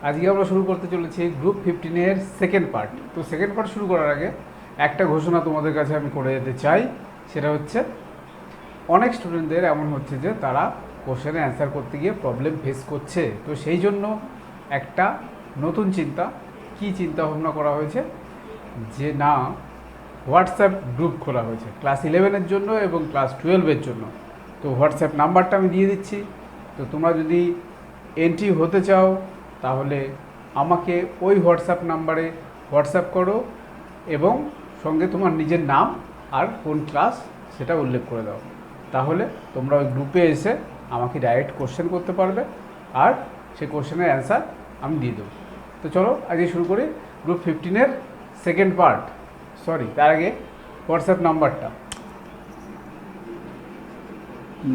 আজকে আমরা শুরু করতে চলেছি গ্রুপ 15-এর সেকেন্ড পার্ট। তো সেকেন্ড পার্ট শুরু করার আগে একটা ঘোষণা তোমাদের কাছে আমি করে যেতে চাই, সেটা হচ্ছে অনেক স্টুডেন্টদের এমন হচ্ছে যে তারা কোশ্চেনে অ্যান্সার করতে গিয়ে প্রবলেম ফেস করছে। তো সেই জন্য একটা নতুন চিন্তা ভাবনা করা হয়েছে যে না, হোয়াটসঅ্যাপ গ্রুপ খোলা হয়েছে ক্লাস 11-এর জন্য এবং ক্লাস 12-এর জন্য। তো হোয়াটসঅ্যাপ নাম্বারটা আমি দিয়ে দিচ্ছি। তো তোমরা যদি এন্ট্রি হতে চাও তাহলে আমাকে ওই হোয়াটসঅ্যাপ নাম্বারে হোয়াটসঅ্যাপ করো এবং সঙ্গে তোমার নিজের নাম আর কোন ক্লাস সেটা উল্লেখ করে দাও। তাহলে তোমরা ওই গ্রুপে এসে আমাকে ডাইরেক্ট কোশ্চেন করতে পারবে আর সেই কোশ্চেনের অ্যান্সার আমি দিয়ে দেবো। তো চলো আজকে শুরু করি গ্রুপ 15-এর সেকেন্ড পার্ট। তার আগে হোয়াটসঅ্যাপ নাম্বারটা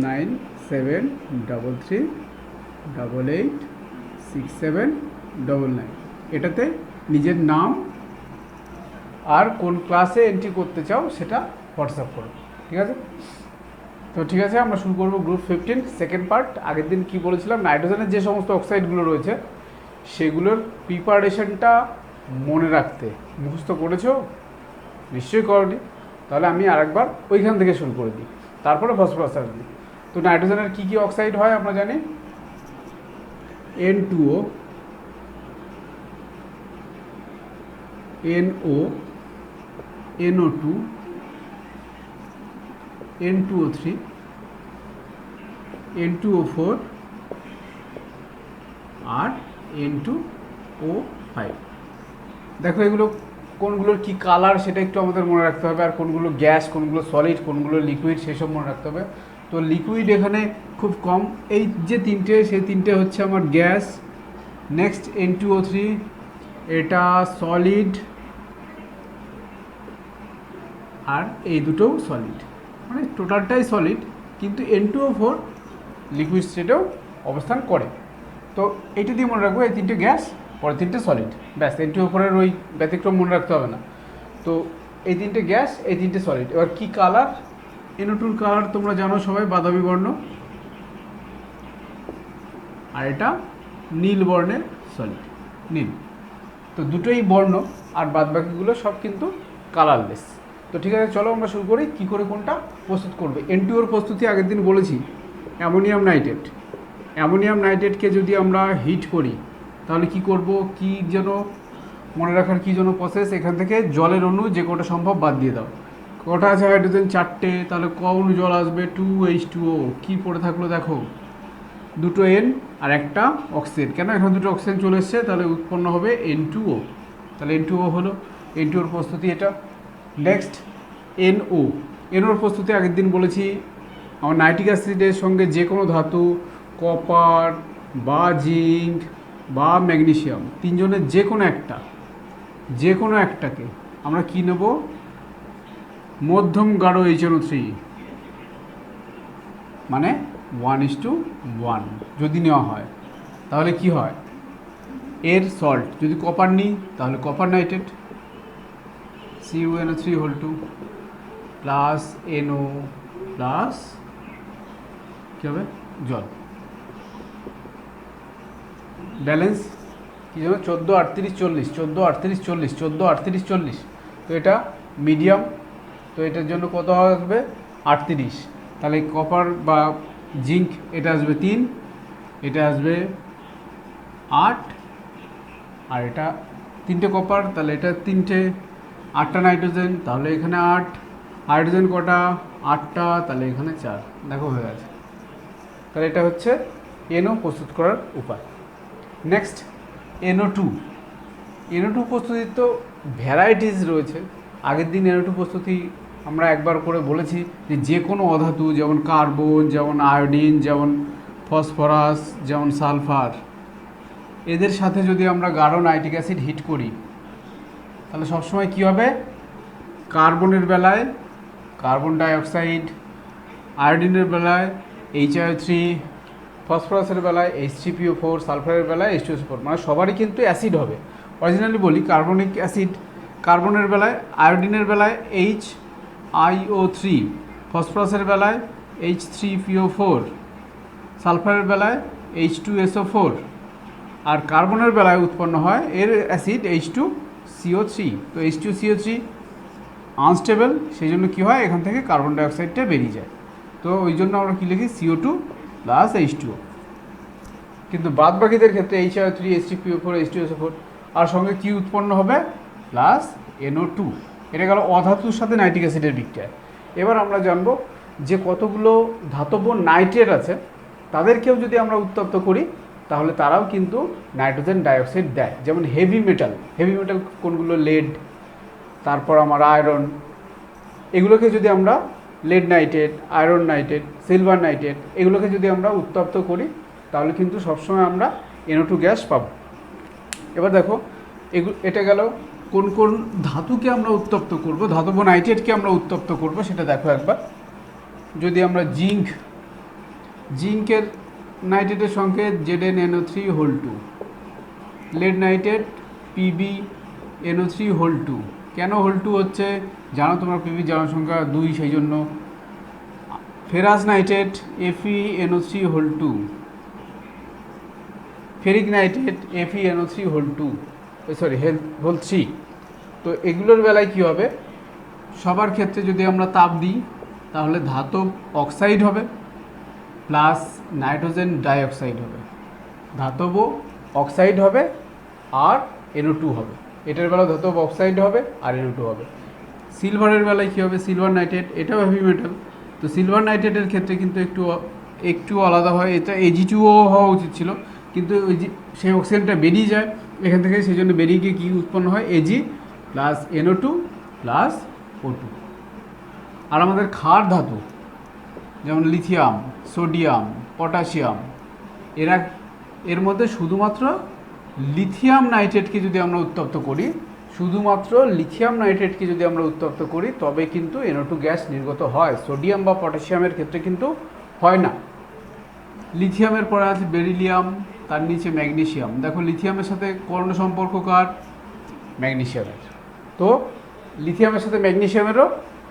9733886799। এটাতে নিজের নাম আর কোন ক্লাসে এন্ট্রি করতে চাও সেটা হোয়াটসঅ্যাপ করো, ঠিক আছে? তো ঠিক আছে, আমরা শুরু করবো গ্রুপ 15 সেকেন্ড পার্ট। আগের দিন কি বলেছিলাম, নাইট্রোজেনের যে সমস্ত অক্সাইডগুলো রয়েছে সেগুলোর প্রিপারেশনটা মনে রাখতে। মুখস্থ করেছো? নিশ্চয়ই করনি। তাহলে আমি আরেকবার ওইখান থেকে শুরু করে দিই, তারপরে ফসফরাস আসবে। তো নাইট্রোজেনের কী কী অক্সাইড হয় আমরা জানি, N2O, NO, NO2, N2O3, N2O4 আর N2O5। দেখো এগুলো কোনগুলোর কি কালার সেটা একটু আমাদের মনে রাখতে হবে, আর কোনগুলো গ্যাস, কোনগুলো সলিড, কোনগুলো লিকুইড সেসব মনে রাখতে হবে। তো লিকুইড এখানে খুব কম, এই যে তিনটে সেই তিনটে হচ্ছে আমার গ্যাস। নেক্সট N2O3, এটা সলিড, আর এই দুটোও সলিড, মানে টোটালটাই সলিড, কিন্তু N2O4 লিকুইড স্টেটেও অবস্থান করে। তো এইটা দিয়ে মনে রাখবো এই তিনটে গ্যাস, পরে তিনটে সলিড, ব্যাস। N2O4-এর ওই ব্যতিক্রম মনে রাখতে হবে না। তো এই তিনটে গ্যাস, এই তিনটে সলিড। এবার কি কালার, NO2-র কালার তোমরা জানো সবাই, বাদামি বর্ণ, আর এটা নীল বর্ণের সলিড, নীল। তো দুটোই বর্ণ আর বাদবাকিগুলো সব কিন্তু কালারলেস। তো ঠিক আছে, চলো আমরা শুরু করি কী করে কোনটা প্রস্তুত করবে। N2O-র প্রস্তুতি আগের দিন বলেছি, অ্যামোনিয়াম নাইট্রেট। অ্যামোনিয়াম নাইট্রেটকে যদি আমরা হিট করি তাহলে কি করব, কি যেন মনে রাখার কি যেন প্রসেস, এখান থেকে জলের অণু যে কটা সম্ভব বাদ দিয়ে দাও। কটা আছে হাইড্রোজেন? 4টে, তাহলে ক অণু জল আসবে? 2H2O। কি পড়ে থাকলো দেখো, দুটো N আর একটা অক্সিজেন। কেন এখানে দুটো অক্সিজেন চলে এসছে, তাহলে উৎপন্ন হবে N2O। তাহলে N2O হলো, N2ওর প্রস্তুতি এটা। Next NO। NOর প্রস্তুতি আগের দিন বলেছি, আমার নাইট্রিক অ্যাসিডের সঙ্গে যে কোনো ধাতু, কপার বা জিঙ্ক বা ম্যাগনেসিয়াম, তিনজনের যে কোনো একটাকে আমরা কী নেব, মধ্যম গাঢ় HNO3, মানে 1:1 যদি নেওয়া হয়। তাহলে কি হয়, এর সল্ট যদি কপার নিই তাহলে copper nitrate, CuNO3 plus NO plus কী হবে, জল। ব্যালেন্স কী হবে, 14, 38, 40, 14, 38, 40, 14, 38, 40। তো এটা মিডিয়াম, তো এটার জন্য কত আসবে, 38। তাহলে কপার বা জিঙ্ক এটা আসবে 3, এটা আসবে 8, আর এটা 3টে কপার, তাহলে এটা 3টে, 8টা নাইট্রোজেন, তাহলে এখানে 8, হাইড্রোজেন কটা, 8টা, তাহলে এখানে 4। দেখো হয়ে গেছে। তাহলে এটা হচ্ছে NO প্রস্তুত করার উপায়। নেক্সট NO2 প্রস্তুতির তো ভ্যারাইটিস রয়েছে। আগের দিন NO2 প্রস্তুতি আমরা একবার করে বলেছি যে কোনো অধাতু, যেমন কার্বন, যেমন আয়োডিন, যেমন ফসফরাস, যেমন সালফার, এদের সাথে যদি আমরা গাঢ় নাইট্রিক অ্যাসিড হিট করি তাহলে সবসময় কী হবে, কার্বনের বেলায় কার্বন ডাইঅক্সাইড, আয়োডিনের বেলায় HiO3, ফসফরাসের বেলায় H3PO4, সালফারের বেলায় H2SO4, মানে সবারই কিন্তু অ্যাসিড হবে। অরিজিনালি বলি, কার্বনিক অ্যাসিড কার্বনের বেলায়, আয়োডিনের বেলায় HiO3, ফসফরাসের বেলায় H3PO4, সালফারের বেলায় H2SO4, আর কার্বনের বেলায় উৎপন্ন হয় এর অ্যাসিড H2CO3। তো H2CO3 আনস্টেবল, সেই জন্য কী হয়, এখান থেকে কার্বন ডাইঅক্সাইডটা বেরিয়ে যায়। তো ওই জন্য আমরা কী লিখি CO2 প্লাস H2O। কিন্তু বাদ বাকিদের ক্ষেত্রে HIO3 H3PO4 H2SO4 আর সঙ্গে কী উৎপন্ন হবে, প্লাস NO2। এটা গেল অধাতুর সাথে নাইট্রিক অ্যাসিডের বিক্রিয়া। এবার আমরা জানবো যে কতগুলো ধাতব নাইট্রেট আছে তাদেরকেও যদি আমরা উত্তপ্ত করি তাহলে তারাও কিন্তু নাইট্রোজেন ডাইঅক্সাইড দেয়। যেমন হেভি মেটাল কোনগুলো, লেড, তারপর আমার আয়রন, এগুলোকে যদি আমরা lead nitrate, iron nitrate, silver nitrate এগুলোকে যদি আমরা উত্তপ্ত করি তাহলে কিন্তু সবসময় আমরা NO2 গ্যাস পাবো। এবার দেখো এটা গেল কোন কোন ধাতুকে আমরা উত্তপ্ত করব, ধাতব নাইট্রেটকে আমরা উত্তপ্ত করব সেটা দেখো একবার। যদি আমরা জিঙ্কের নাইট্রেটের সঙ্গে ZnNO3(2), লেড নাইট্রেট PbNO3(2). কেন (2) হচ্ছে জানো তোমরা, পিবি জারণ সংখ্যা 2 সেই জন্য। Ferrous nitrate FeNO3(2), ferric nitrate FeNO3(3). তো এগুলোর বেলায় কী হবে, সবার ক্ষেত্রে যদি আমরা তাপ দিই তাহলে ধাতব অক্সাইড হবে প্লাস নাইট্রোজেন ডাইঅক্সাইড হবে, ধাতব অক্সাইড হবে আর NO2 হবে। এটার বেলা ধাতব অক্সাইড হবে আর NO2 হবে। সিলভারের বেলায় কী হবে, সিলভার নাইট্রেট, এটাও হেভি মেটাল। তো সিলভার নাইট্রেটের ক্ষেত্রে কিন্তু একটু আলাদা হয়, এটা Ag2O হওয়া উচিত ছিল, কিন্তু ওই যে সেই অক্সিজেনটা বেরিয়ে যায় এখান থেকে, সেই জন্য বেরিয়ে গিয়ে কী উৎপন্ন হয়, Ag plus NO2 plus O2। আর আমাদের ক্ষার ধাতু যেমন লিথিয়াম, সোডিয়াম, পটাশিয়াম, এর মধ্যে শুধুমাত্র লিথিয়াম নাইট্রেটকে যদি আমরা উত্তপ্ত করি তবে কিন্তু NO2 গ্যাস নির্গত হয়। সোডিয়াম বা পটাশিয়ামের ক্ষেত্রে কিন্তু হয় না। লিথিয়ামের পরে আছে বেরিলিয়াম, তার নিচে ম্যাগনেসিয়াম। দেখো লিথিয়ামের সাথে কর্ণ সম্পর্ক কার, ম্যাগনেসিয়ামের। তো লিথিয়ামের সাথে ম্যাগনেসিয়ামেরও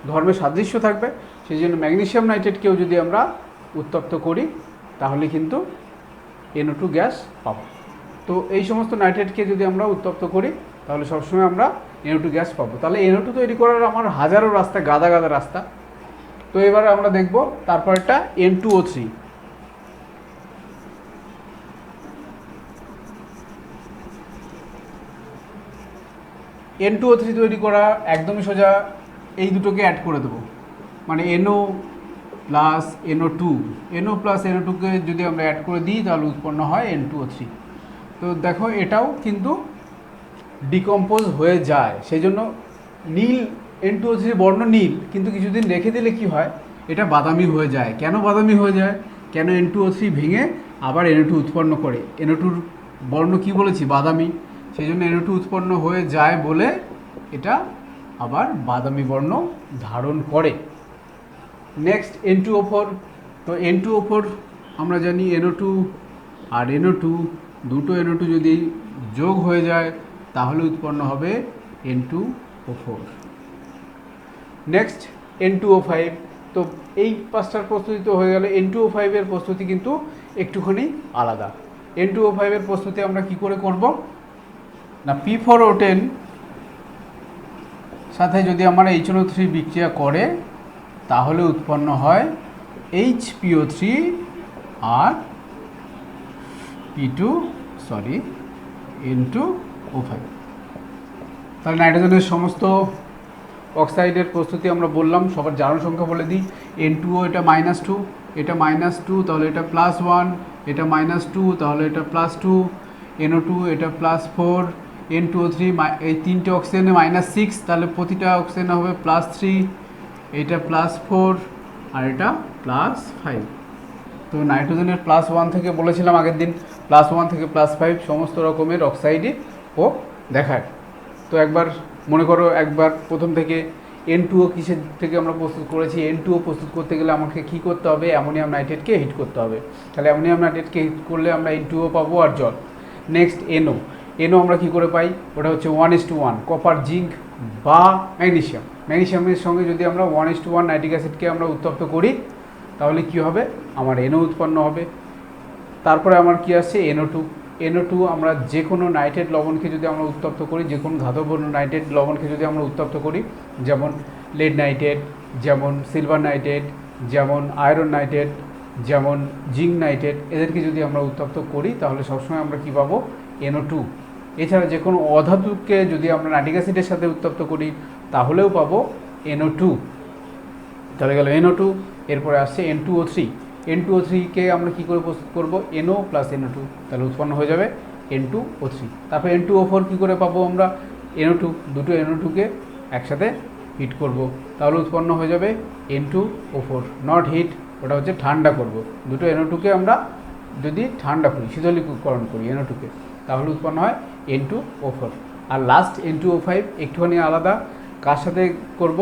ধর্মের সাদৃশ্য থাকবে, সেই জন্য ম্যাগনেসিয়াম নাইট্রেটকেও যদি আমরা উত্তপ্ত করি তাহলে কিন্তু NO2 গ্যাস পাবো। তো এই সমস্ত নাইট্রেটকে যদি আমরা উত্তপ্ত করি তাহলে সবসময় আমরা NO2 গ্যাস পাবো। তাহলে NO2 তৈরি করার আমার হাজারো রাস্তা, গাদা রাস্তা। তো এবার আমরা দেখব তারপরটা N2O3। N2O3 তৈরি করা একদমই সোজা, এই দুটোকে অ্যাড করে দেবো, মানে NO প্লাস NO2কে যদি আমরা অ্যাড করে দিই তাহলে উৎপন্ন হয় N2O3। তো দেখো এটাও কিন্তু ডিকম্পোজ হয়ে যায়, সেই জন্য নীল N2O3 বর্ণ নীল, কিন্তু কিছুদিন রেখে দিলে কি হয়, এটা বাদামি হয়ে যায়। কেন বাদামি হয়ে যায়, কেন N2O3 ভেঙে আবার NO2 উৎপন্ন করে, NO2-র বর্ণ কি বলেছি, বাদামি, সেই জন্য NO2 উৎপন্ন হয়ে যায় বলে এটা আবার বাদামি বর্ণ ধারণ করে। Next N2O4। তো N2O4 আমরা জানি NO2 আর NO2, দুটো NO2 যদি যোগ হয়ে যায় তাহলে উৎপন্ন হবে N2O4। Next N2O5। তো এই পাঁচটার প্রস্তুতি তো হয়ে গেল। N2O5 এর প্রস্তুতি কিন্তু একটুখানি আলাদা। N2O5 এর প্রস্তুতি আমরা কি করে করব না, P4O10 সাথে যদি আমার HNO3 বিক্রিয়া করে তাহলে উৎপন্ন হয় HPO3 আর N2O5। তাহলে নাইট্রোজেনের সমস্ত অক্সাইডের প্রস্তুতি আমরা বললাম। সবার জারণ সংখ্যা বলে দিই, N2O এটা -2, এটা -2, তাহলে এটা +1, এটা -2, তাহলে এটা +2, NO2 এটা +4, N2O3 এই তিনটে অক্সিজেনে -6, তাহলে প্রতিটা অক্সিজেনে হবে +3, এটা +4 আর এটা +5। তো নাইট্রোজেনের +1 থেকে বলেছিলাম আগের দিন, +1 থেকে +5 সমস্ত রকমের অক্সাইডই ও দেখায়। তো একবার মনে করো, একবার প্রথম থেকে N2O কিসের থেকে আমরা প্রস্তুত করেছি, N2O প্রস্তুত করতে গেলে আমাকে কী করতে হবে, অ্যামোনিয়াম নাইট্রেটকে হিট করতে হবে। তাহলে অ্যামোনিয়াম নাইট্রেটকে হিট করলে আমরা N2O পাবো আর জল। নেক্সট NO আমরা কী করে পাই, ওটা হচ্ছে 1:1 কপার, জিঙ্ক বা ম্যাগনেসিয়ামের সঙ্গে যদি আমরা 1:1 নাইট্রিক অ্যাসিডকে আমরা উত্তপ্ত করি তাহলে কি হবে, আমার NO উৎপন্ন হবে। তারপরে আমার কি আসছে NO2। NO2 আমরা যে কোনো নাইট্রেট লবণকে যদি আমরা উত্তপ্ত করি, যে কোনো ধাতব নাইট্রেট লবণকে যদি আমরা উত্তপ্ত করি, যেমন লেড নাইট্রেট, যেমন সিলভার নাইট্রেট, যেমন আয়রন নাইট্রেট, যেমন জিঙ্ক নাইট্রেট, এদেরকে যদি আমরা উত্তপ্ত করি তাহলে সবসময় আমরা কী পাবো? NO2। এছাড়া যে কোনো অধাতুকে যদি আমরা নাইট্রিক অ্যাসিডের সাথে উত্তপ্ত করি তাহলেও পাবো NO2। তাহলে গেল NO2। এরপরে আসছে N2O3। N2O3-কে আমরা কী করে প্রস্তুত করবো? NO প্লাস NO2, তাহলে উৎপন্ন হয়ে যাবে N2O3। তারপর N2O4 কী করে পাবো আমরা? NO2, দুটো NO2-কে একসাথে হিট করব, তাহলে উৎপন্ন হয়ে যাবে N2O4। নট হিট, ওটা হচ্ছে ঠান্ডা করব। দুটো NO2-কে আমরা যদি ঠান্ডা করি, শীতলীকরণ করি NO2-কে, তাহলে উৎপন্ন হয় N2O4। আর লাস্ট N2O5 একটুখানি আলাদা, কার সাথে করব?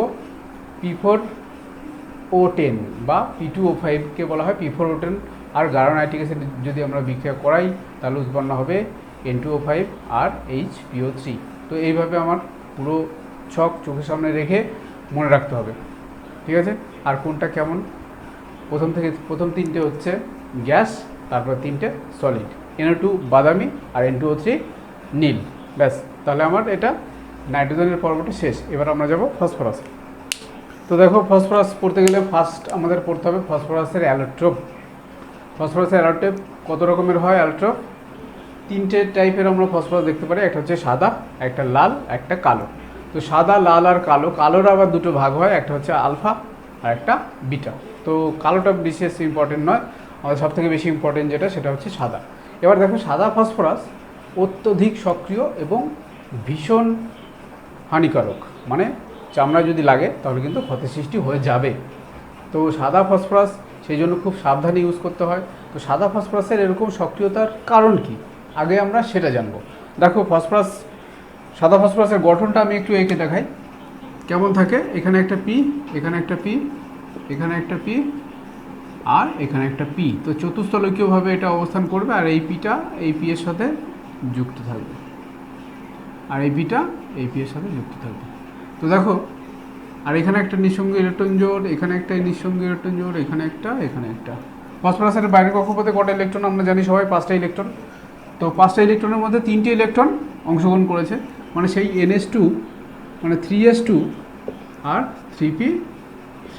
P4O10 বা P2O5-কে বলা হয় P4O10। আর গাঢ় নাইট্রিক অ্যাসিড যদি আমরা বিক্রিয়া করাই তাহলে উৎপন্ন হবে N2O5 আর HPO3। তো এইভাবে আমার পুরো ছক চোখের সামনে রেখে মনে রাখতে হবে, ঠিক আছে? আর কোনটা কেমন? প্রথম তিনটে হচ্ছে গ্যাস, তারপর তিনটে সলিড। NO2 বাদামি আর N2O3 নীল। ব্যাস, তাহলে আমার এটা নাইট্রোজেনের পর্বটা শেষ। এবার আমরা যাব ফসফরাস। তো দেখো, ফসফরাস পড়তে গেলে ফার্স্ট আমাদের পড়তে হবে ফসফরাসের অ্যালোট্রোপ। ফসফরাসের অ্যালোট্রোপ কত রকমের হয়? অ্যালোট্রোপ তিনটে টাইপের আমরা ফসফরাস দেখতে পারি, একটা হচ্ছে সাদা, একটা লাল, একটা কালো। তো সাদা, লাল আর কালো, কালোর আবার দুটো ভাগ হয়, একটা হচ্ছে আলফা আর একটা বিটা। তো কালোটা বিশেষ ইম্পর্টেন্ট নয়, আমাদের সবথেকে বেশি ইম্পর্টেন্ট যেটা সেটা হচ্ছে সাদা। এবার দেখো, সাদা ফসফরাস অত্যধিক সক্রিয় এবং ভীষণ হানিকারক, মানে চামড়া যদি লাগে তাহলে কিন্তু ক্ষতি সৃষ্টি হয়ে যাবে। তো সাদা ফসফরাস সেই জন্য খুব সাবধানে ইউজ করতে হয়। তো সাদা ফসফরাসের এরকম সক্রিয়তার কারণ কি, আগে আমরা সেটা জানবো। দেখো, সাদা ফসফরাসের গঠনটা আমি একটু এঁকে দেখাই কেমন থাকে। এখানে একটা পি, এখানে একটা পি, এখানে একটা পি, আর এখানে একটা পি। তো চতুস্থলকীয়ভাবে এটা অবস্থান করবে, আর এই পিটা এই পি এর সাথে যুক্ত থাকবে, আর এই পিটা এই পি এর সাথে যুক্ত থাকবে। তো দেখো, আর এখানে একটা নিঃসঙ্গী ইলেকট্রন জোড়, এখানে একটা নিঃসঙ্গী ইলেকট্রন জোড়, এখানে একটা। ফসফরাসের বাইরের কক্ষপথে কটা ইলেকট্রন আমরা জানি সবাই? 5টা ইলেকট্রন। তো 5টা ইলেকট্রনের মধ্যে 3টে ইলেকট্রন অংশগ্রহণ করেছে, মানে সেই NH2 মানে 3s2 আর 3p3।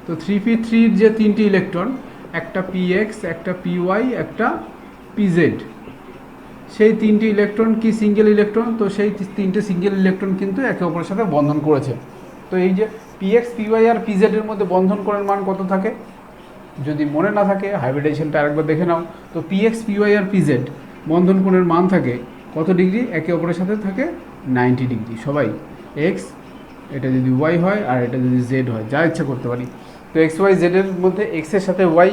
তো 3p3-র যে 3টি ইলেকট্রন, একটা px, একটা py, একটা pz, সেই 3টি ইলেকট্রন কি সিঙ্গেল ইলেকট্রন? তো সেই 3টে সিঙ্গেল ইলেকট্রন কিন্তু একে অপরের সাথে বন্ধন করেছে। তো এই যে px, py আর pz এর মধ্যে বন্ধন কোণের মান কত থাকে? যদি মনে না থাকে হাইব্রিডাইজেশনটা আরেকবার দেখে নাও। তো px, py আর pz বন্ধন কোণের মান থাকে কত ডিগ্রি? একে অপরের সাথে থাকে 90 ডিগ্রি। সবাই এক্স, এটা যদি ওয়াই হয় আর এটা যদি জেড হয়, যা ইচ্ছা করতে পারি। তো এক্স ওয়াই জেডের মধ্যে এক্সের সাথে Y,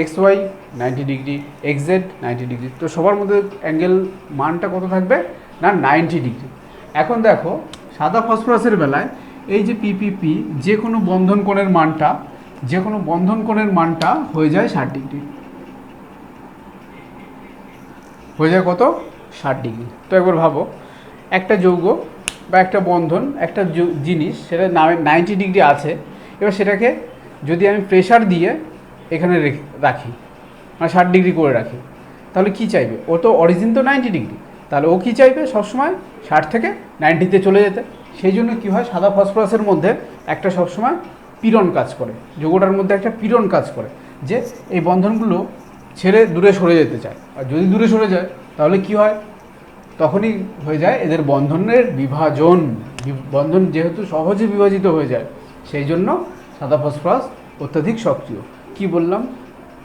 X Y 90 degree, X Z 90 degree. তো সবার মধ্যে অ্যাঙ্গেল মানটা কত থাকবে না? 90 ডিগ্রি। এখন দেখো, সাদা ফসফরাসের বেলায় এই যে পিপিপি, যে কোনো বন্ধন কোণের মানটা হয়ে যায় 60 ডিগ্রি, হয়ে যায় কত? 60 ডিগ্রি। তো একবার ভাবো, একটা যৌগ বা একটা বন্ধন, একটা জিনিস, সেটা 90 ডিগ্রি আছে, এবার সেটাকে যদি আমি প্রেশার দিয়ে এখানে রাখি, মানে 60 ডিগ্রি করে রাখি, তাহলে কি চাইবে? ও তো অরিজিন তো 90 ডিগ্রি, তাহলে ও কী চাইবে? সবসময় 60 থেকে 90-তে চলে যেতে। সেই জন্য কী হয়, সাদা ফসফরাসের মধ্যে একটা সবসময় পীড়ন কাজ করে, যৌগটার মধ্যে একটা পীড়ন কাজ করে, যে এই বন্ধনগুলো ছেড়ে দূরে সরে যেতে চায়। আর যদি দূরে সরে যায় তাহলে কি হয়? তখনই হয়ে যায় এদের বন্ধনের বিভাজন। বন্ধন যেহেতু সহজে বিভাজিত হয়ে যায়, সেই জন্য সাদা ফসফরাস অত্যধিক সক্রিয়। কি বললাম?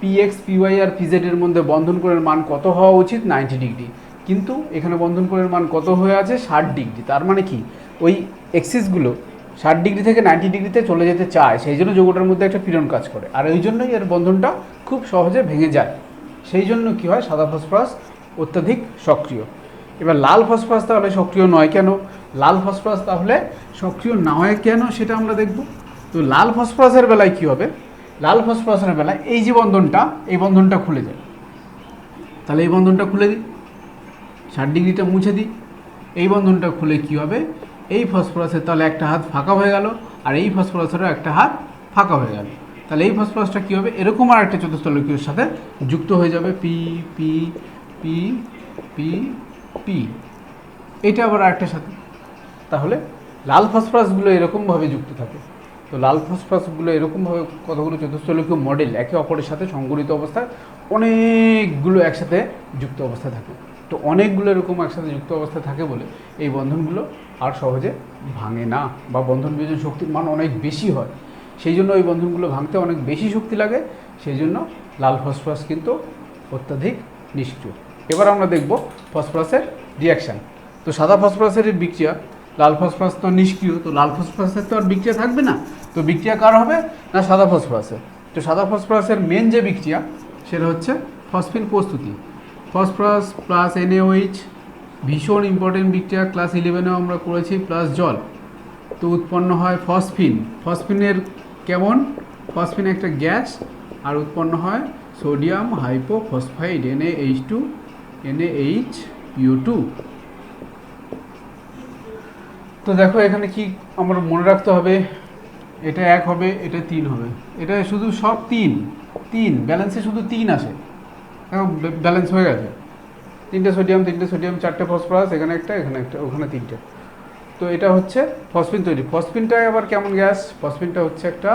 px, py আর pz এর মধ্যে বন্ধন কোণের মান কত হওয়া উচিত? 90 ডিগ্রি। কিন্তু এখানে বন্ধন কোণের মান কত হয়ে আছে? 60 ডিগ্রি। তার মানে কি, ওই এক্সিসগুলো 60 ডিগ্রি থেকে 90 ডিগ্রিতে চলে যেতে চায়, সেই জন্য যৌগটার মধ্যে একটা পীড়ন কাজ করে, আর ওই জন্যই এর বন্ধনটা খুব সহজে ভেঙে যায়। সেই জন্য কী হয়, সাদা ফসফরাস অত্যধিক সক্রিয়। এবার লাল ফসফরাস তাহলে সক্রিয় নয় কেন? লাল ফসফরাস তাহলে সক্রিয় না হয় কেন সেটা আমরা দেখব। তো লাল ফসফরাসের বেলায় কী হবে? লাল ফসফরাসের বেলায় এই যে বন্ধনটা, এই বন্ধনটা খুলে যায়। তাহলে এই বন্ধনটা খুলে দিই, 60 ডিগ্রিটা মুছে দিই। এই বন্ধনটা খুলে কী হবে? এই ফসফরাসের তাহলে একটা হাত ফাঁকা হয়ে গেল, আর এই ফসফরাসেরও একটা হাত ফাঁকা হয়ে গেল। তাহলে এই ফসফরাসটা কী হবে? এরকম আর একটা চতুস্থলকীয়র সাথে যুক্ত হয়ে যাবে, P P P P P, এটা আবার আরেকটার সাথে। তাহলে লাল ফসফরাসগুলো এরকমভাবে যুক্ত থাকে। তো লাল ফসফরাসগুলো এরকমভাবে কতগুলো চতুস্তলকীয় মডেল একে অপরের সাথে সংগঠিত অবস্থায় অনেকগুলো একসাথে যুক্ত অবস্থায় থাকে। তো অনেকগুলো এরকম একসাথে যুক্ত অবস্থায় থাকে বলে এই বন্ধনগুলো আর সহজে ভাঙে না, বা বন্ধন বিয়োজন শক্তির মান অনেক বেশি হয়। সেই জন্য ওই বন্ধনগুলো ভাঙতে অনেক বেশি শক্তি লাগে, সেই জন্য লাল ফসফরাস কিন্তু অত্যাধিক নিষ্ক্রিয়। এবার আমরা দেখব ফসফরাসের রিয়াকশান। তো সাদা ফসফরাসের বিক্রিয়া, লাল ফসফরাস তো নিষ্ক্রিয়, তো লাল ফসফরাসের তো আর বিক্রিয়া থাকবে না। তো বিক্রিয়া কার হবে না সাদা ফসফরাসের। তো সাদা ফসফরাসের মেন যে বিক্রিয়া সেটা হচ্ছে ফসফিন প্রস্তুতি। ফসফরাস প্লাস NaOH, ভীষণ ইম্পর্টেন্ট বিক্রিয়া, ক্লাস 11এও আমরা করেছি, প্লাস জল। তো উৎপন্ন হয় ফসফিন। ফসফিনের কেমন, ফসফিন একটা গ্যাস, আর উৎপন্ন হয় সোডিয়াম হাইপোফসফাইড NaH2 NaHPO2। তো দেখো এখানে কি আমরা মনে রাখতে হবে, এটা 1 হবে, এটা 3 হবে, এটা শুধু সব 3 ব্যালেন্সে শুধু 3 আসে, ব্যালেন্স হয়ে গেছে। 3টে সোডিয়াম 4টে ফসফরাস, এখানে একটা ওখানে 3টে। তো এটা হচ্ছে ফসফিন তৈরি। ফসফিনটা আবার কেমন গ্যাস, ফসফিনটা হচ্ছে একটা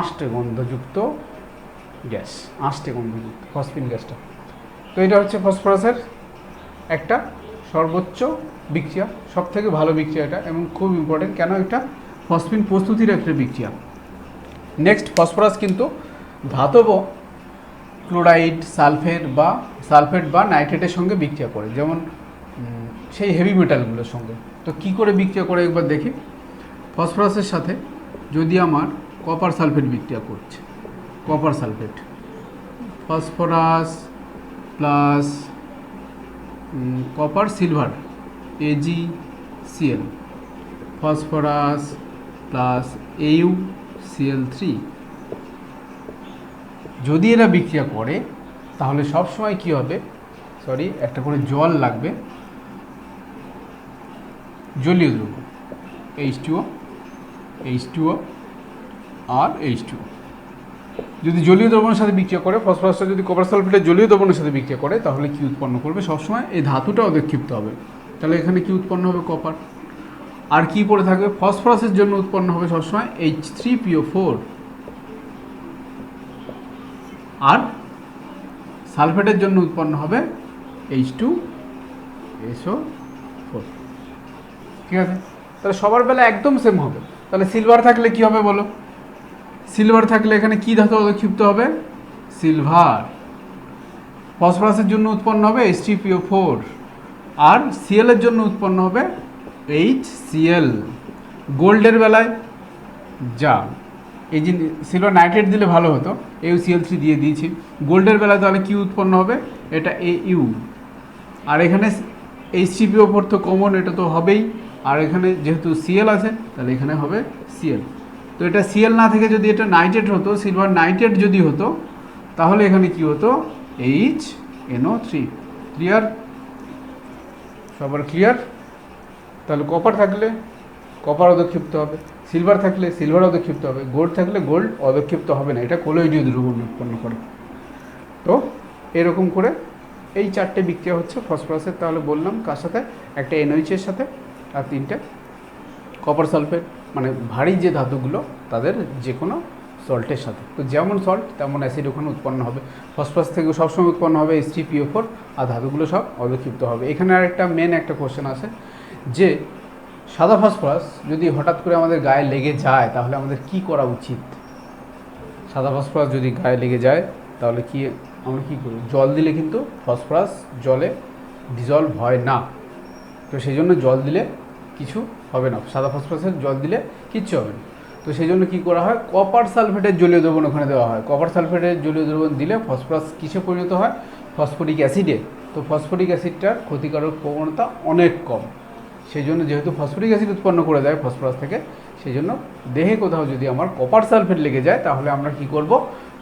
আষ্টে গন্ধযুক্ত গ্যাস, আষ্টে গন্ধযুক্ত ফসফিন গ্যাসটা। তো এটা হচ্ছে ফসফরাসের একটা সর্বোচ্চ বিক্রিয়া, সব থেকে ভালো বিক্রিয়া এটা, এবং খুব ইম্পর্টেন্ট। কেন, এটা ফসফিন প্রস্তুতির একটা বিক্রিয়া। নেক্সট, ফসফরাস কিন্তু ধাতব ক্লোরাইড, সালফেট বা নাইট্রেটের সঙ্গে বিক্রিয়া করে, যেমন সেই হেভি মেটালগুলোর সঙ্গে। তো কি করে বিক্রিয়া করে একবার দেখি। ফসফরাসের সাথে যদি আমার কপার সালফেট বিক্রিয়া করছে, copper sulphate, phosphorus plus copper silver AgCl, phosphorus plus AuCl3, যদি এরা বিক্রিয়া করে তাহলে সব সময় কি হবে, একটা করে জল লাগবে, জলীয় দ্রব্য H2O আর H2O। যদি জলীয় দ্রবণের সাথে বিক্রিয়া করে, ফসফরাসটা যদি কপার সালফেটের জলীয় দ্রবণের সাথে বিক্রিয়া করে, তাহলে কি উৎপন্ন করবে, সবসময় এই ধাতুটা অধিক্ষিপ্ত হবে। তাহলে এখানে কি উৎপন্ন হবে, কপার। আর কি পড়ে থাকবে, ফসফরাসের জন্য উৎপন্ন হবে সবসময় H3PO4, আর সালফেটের জন্য উৎপন্ন হবে H2SO4। ঠিক আছে, তাহলে সবার বেলা একদম সেম হবে। তাহলে সিলভার থাকলে কি হবে বলো, সিলভার থাকলে এখানে কি ধাতু অধিক্ষিপ্ত হবে, সিলভার। ফসফরাসের জন্য উৎপন্ন হবে H3PO4, আর Cl এর জন্য উৎপন্ন হবে HCl। গোল্ডের বেলায় যা এই যে সিলভার নাইট্রেট দিলে ভালো হতো, AuCl3 দিয়ে দিয়েছি। গোল্ডের বেলায় তাহলে কি উৎপন্ন হবে, এটা Au, আর এখানে H3PO4 তো কমন, এটা তো হবেই, আর এখানে যেহেতু Cl আছে তাহলে এখানে হবে Cl। তো এটা Cl না থেকে যদি এটা নাইট্রেট হতো, সিলভার নাইট্রেট যদি হতো, তাহলে এখানে কি হতো, HNO3। ক্লিয়ার, সবার ক্লিয়ার। তাহলে কপার থাকলে কপার অধক্ষিপ্ত হবে, সিলভার থাকলে সিলভার অধক্ষিপ্ত হবে, গোল্ড থাকলে গোল্ড অধক্ষিপ্ত হবে না, এটা কোলয়েডীয় দ্রবণ উৎপন্ন করে। তো এরকম করে এই 4টে বিক্রিয়া হচ্ছে ফসফরাসের। তাহলে বললাম কার সাথে, একটা NaOH এর সাথে, আর 3টে কপার সালফেট, মানে ভারী যে ধাতুগুলো তাদের যে কোনো সল্টের সাথে। তো যেমন সল্ট তেমন অ্যাসিড ওখানে উৎপন্ন হবে। ফসফরাস থেকে সবসময় উৎপন্ন হবে H3PO4, আর ধাতুগুলো সব অধক্ষিপ্ত হবে। এখানে আর একটা মেন একটা কোশ্চেন আছে যে সাদা ফসফরাস যদি হঠাৎ করে আমাদের গায়ে লেগে যায় তাহলে আমাদের কি করা উচিত। সাদা ফসফরাস যদি গায়ে লেগে যায় তাহলে আমরা কী করি, জল দিলে কিন্তু ফসফরাস জলে ডিজলভ হয় না। তো সেই জন্য জল দিলে কিছু হবে না, সাদা ফসফরাসের জল দিলে কিচ্ছু হবে না। তো সেই জন্য কী করা হয়, কপার সালফেটের জলীয় দ্রবণ ওখানে দেওয়া হয়। কপার সালফেটের জলীয় দ্রবণ দিলে ফসফরাস কিসে পরিণত হয়, ফসফরিক অ্যাসিডে। তো ফসফরিক অ্যাসিডটার ক্ষতিকারক প্রবণতা অনেক কম। সেই জন্য যেহেতু ফসফরিক অ্যাসিড উৎপন্ন করে দেয় ফসফরাস থেকে, সেই জন্য দেহে কোথাও যদি আমার কপার সালফেট লেগে যায় তাহলে আমরা কি করব,